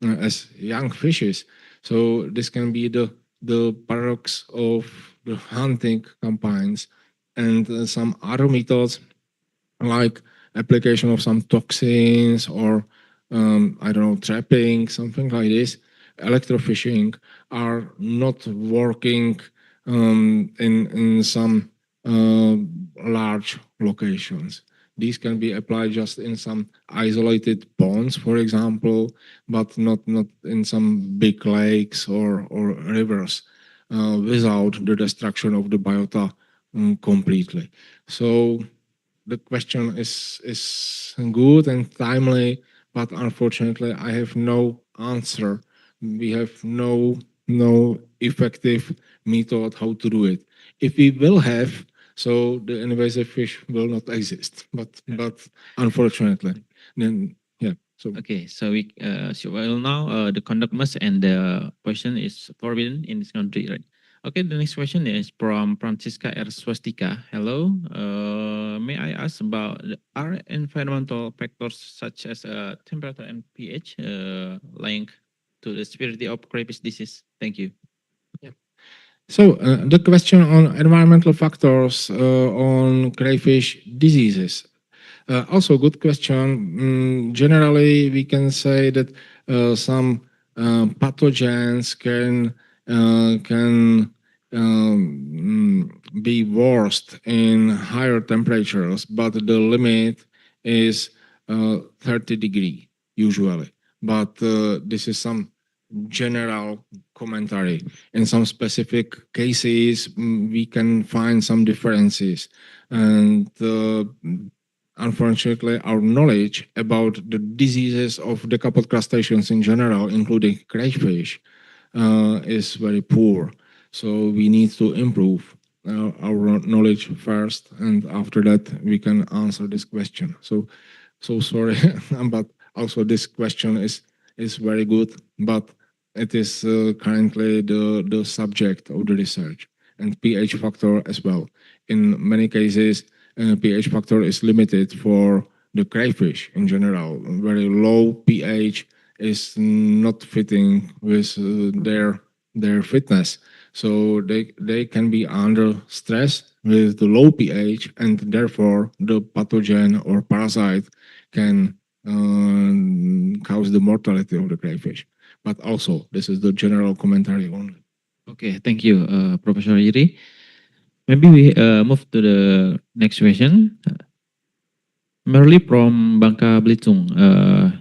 as young fishes. So this can be the paradox of the hunting campaigns, and some other methods like application of some toxins or I don't know, trapping, something like this, electrofishing, are not working in some large locations. These can be applied just in some isolated ponds, for example, but not in some big lakes or rivers, without the destruction of the biota completely. So the question is good and timely, but unfortunately I have no answer. We have no effective method how to do it. If we will have, so the invasive fish will not exist. But unfortunately, then yeah. So okay, so we well now the conduct must and the poison is forbidden in this country, right? Okay, the next question is from Francisca R. Swastika. Hello, may I ask about are environmental factors such as temperature and pH linked to the severity of crayfish disease? Thank you. So the question on environmental factors on crayfish diseases, also good question. Generally, we can say that some pathogens can be worse in higher temperatures, but the limit is 30 degree usually. But this is some general commentary. In some specific cases, we can find some differences. And unfortunately, our knowledge about the diseases of decapod crustaceans in general, including crayfish, is very poor. So we need to improve our knowledge first, and after that we can answer this question. So sorry, but also this question is very good, but it is currently the subject of the research, and pH factor as well. In many cases, pH factor is limited for the crayfish in general. Very low pH is not fitting with their fitness. So they can be under stress with the low pH, and therefore the pathogen or parasite can cause the mortality of the crayfish. But also, this is the general commentary only. Okay, thank you, Professor Jiří. Maybe we move to the next question. Merely from Bangka Belitung,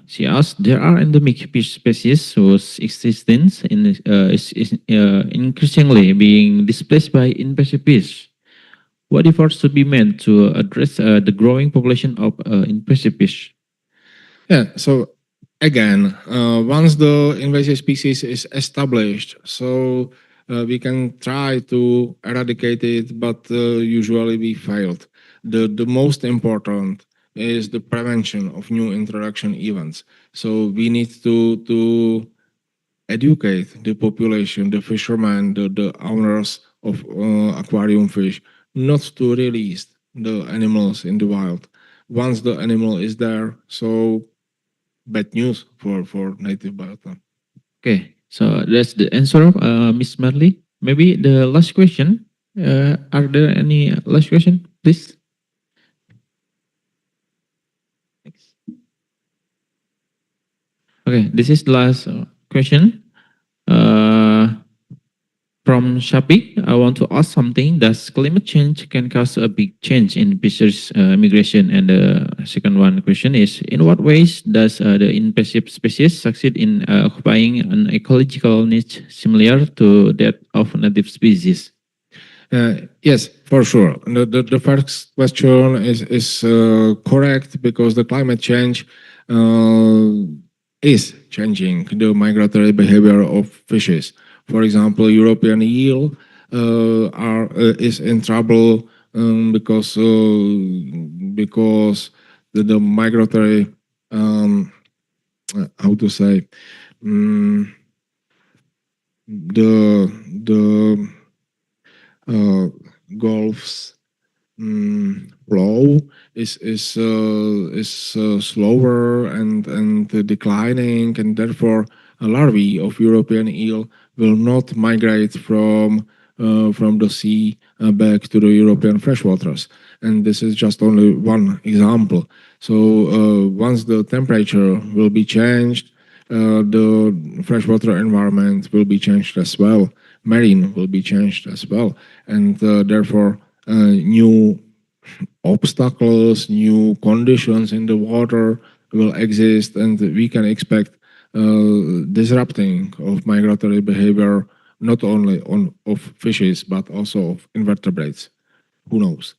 she asked, there are endemic fish species whose existence is increasingly being displaced by invasive fish. What efforts should be made to address the growing population of invasive fish? Yeah, so again, once the invasive species is established, so we can try to eradicate it, but usually we failed. The most important is the prevention of new introduction events. So we need to educate the population, the fishermen, the owners of aquarium fish, not to release the animals in the wild. Once the animal is there, so bad news for native biota. Okay, so that's the answer of Miss Marley. Maybe the last question. Are there any last question, please? Okay, this is the last question. From Shafiq, I want to ask something. Does climate change can cause a big change in fisheries migration? And the second one question is, in what ways does the invasive species succeed in occupying an ecological niche similar to that of native species? Yes, for sure. The first question is correct, because the climate change is changing the migratory behavior of fishes. For example, European eel is in trouble because the migratory how to say the Gulf's flow is slower and declining, and therefore larvae of European eel will not migrate from the sea back to the European freshwaters. And this is just only one example. So once the temperature will be changed, the freshwater environment will be changed as well. Marine will be changed as well. And therefore new obstacles, new conditions in the water will exist, and we can expect disrupting of migratory behavior, not only of fishes, but also of invertebrates. Who knows?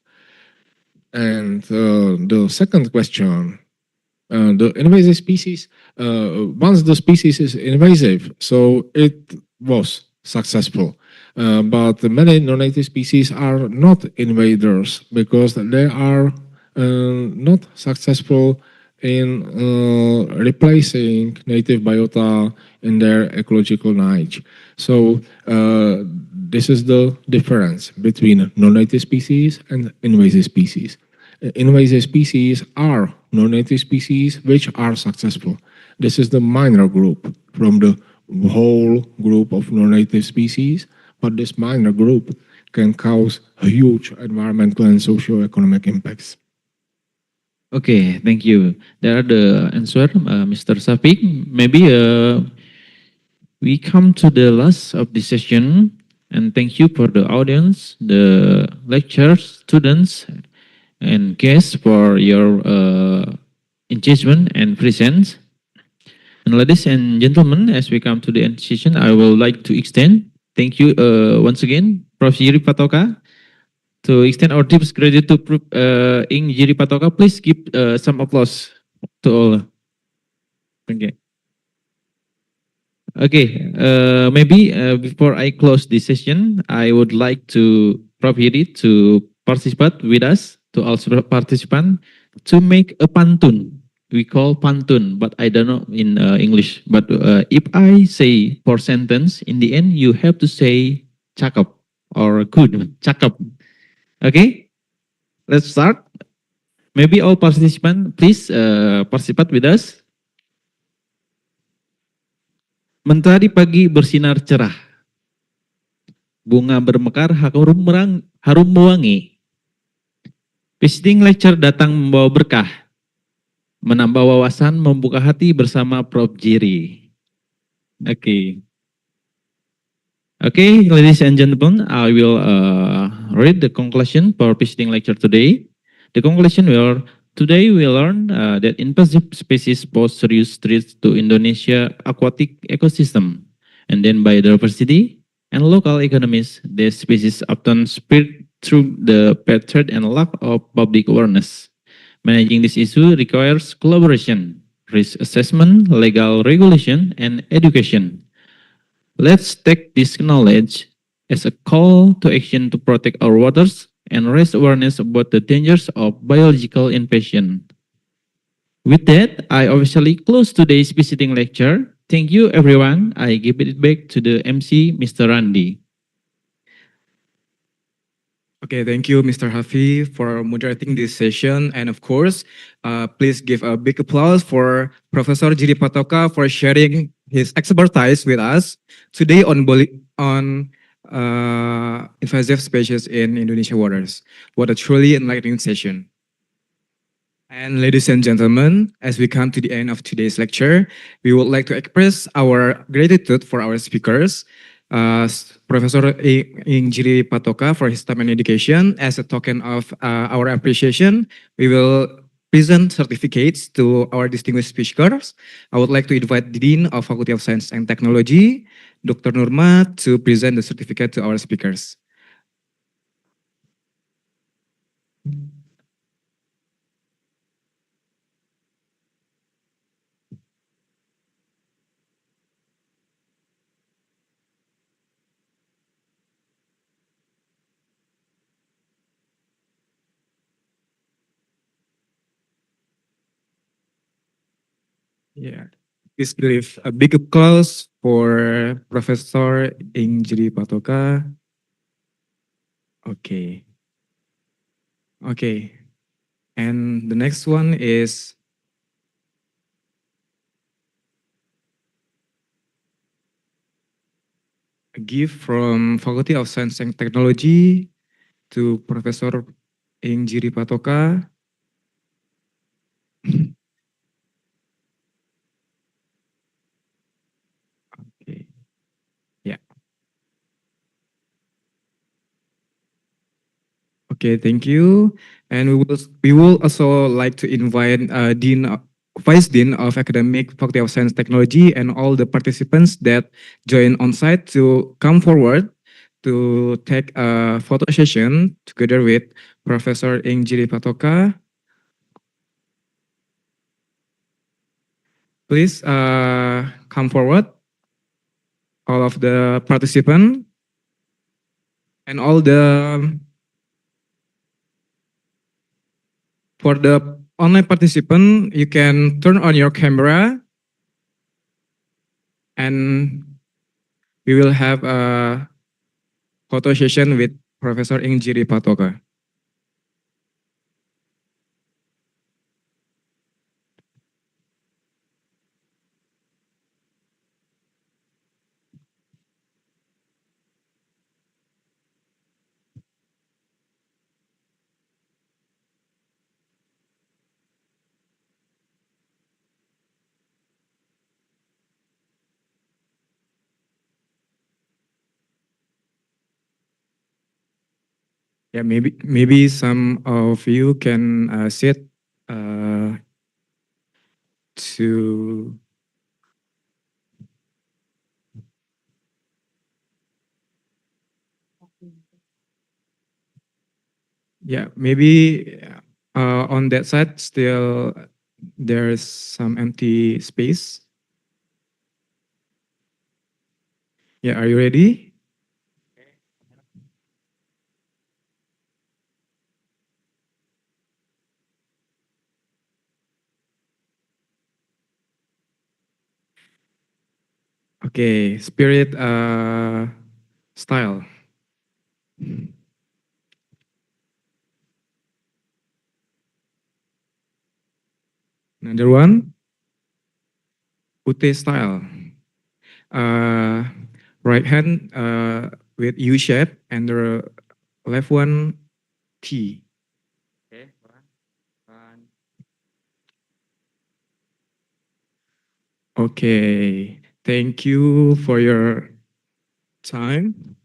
And the second question, the invasive species, once the species is invasive, so it was successful. But many non-native species are not invaders because they are not successful in replacing native biota in their ecological niche. So this is the difference between non-native species and invasive species. Invasive species are non-native species which are successful. This is the minor group from the whole group of non-native species, but this minor group can cause huge environmental and socio-economic impacts. Okay, thank you. There are the answer, Mr. Shafiq. Maybe we come to the last of the session. And thank you for the audience, the lecturers, students, and guests for your engagement and presence. And ladies and gentlemen, as we come to the end session, I would like to extend thank you once again, Prof. Jiří Patoka. To extend our deepest gratitude to Prof. Jiří Patoka, please give some applause to all. Okay. Okay, maybe before I close this session, I would like to Prof. Jiří to participate with us, to also participant, to make a pantun. We call pantun, but I don't know in English. But if I say 4 sentence, in the end you have to say cakep or good, cakep. Okay, let's start. Maybe all participants, please participate with us. Mentari pagi bersinar cerah, bunga bermekar harum mewangi. Visiting lecture datang membawa berkah, menambah wawasan, membuka hati bersama Prof. Jiří. Okay. Okay, ladies and gentlemen, I will read the conclusion for visiting lecture today. The conclusion will, today we learned that invasive species pose serious threats to Indonesia aquatic ecosystem, and then biodiversity and local economies. These species often spread through the pet trade and lack of public awareness. Managing this issue requires collaboration, risk assessment, legal regulation, and education. Let's take this knowledge as a call to action to protect our waters and raise awareness about the dangers of biological invasion. With that, I officially close today's visiting lecture. Thank you, everyone. I give it back to the MC, Mr. Randy. Okay, thank you, Mr. Hafi, for moderating this session. And of course, please give a big applause for Professor Jiří Patoka for sharing his expertise with us today on invasive species in Indonesian waters. What a truly enlightening session. And ladies and gentlemen, as we come to the end of today's lecture, we would like to express our gratitude for our speakers, Professor Jiří Patoka for his time and dedication. As a token of our appreciation, we will present certificates to our distinguished speakers. I would like to invite the Dean of Faculty of Science and Technology, Dr. Nurma, to present the certificate to our speakers. Yeah, please give a big applause for Professor Jiří Patoka. Okay. Okay. And the next one is a gift from Faculty of Science and Technology to Professor Jiří Patoka. Okay. Yeah. Okay, thank you. And we will also like to invite Vice Dean of Academic Faculty of Science Technology and all the participants that join on site to come forward to take a photo session together with Professor Jiří Patoka. Please come forward, all of the participants and all the for the online participant, you can turn on your camera and we will have a photo session with Professor Jiří Patoka. Yeah, maybe some of you can sit to. Yeah, maybe on that side still there's some empty space. Yeah, are you ready? Okay, spirit style. Another one, Ute style. Uh, right hand with U shape and the left one T. Okay, thank you for your time.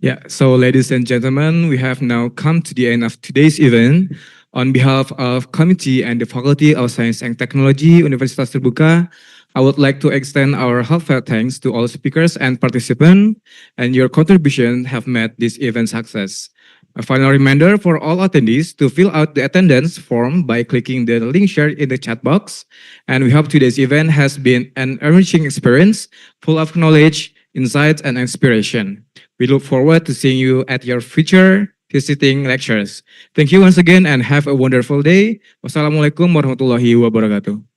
Yeah, so ladies and gentlemen, we have now come to the end of today's event. On behalf of committee and the Faculty of Science and Technology, Universitas Terbuka, I would like to extend our heartfelt thanks to all speakers and participants, and your contribution have made this event success. A final reminder for all attendees to fill out the attendance form by clicking the link shared in the chat box. And we hope today's event has been an enriching experience, full of knowledge, insights, and inspiration. We look forward to seeing you at your future visiting lectures. Thank you once again and have a wonderful day. Wassalamualaikum warahmatullahi wabarakatuh.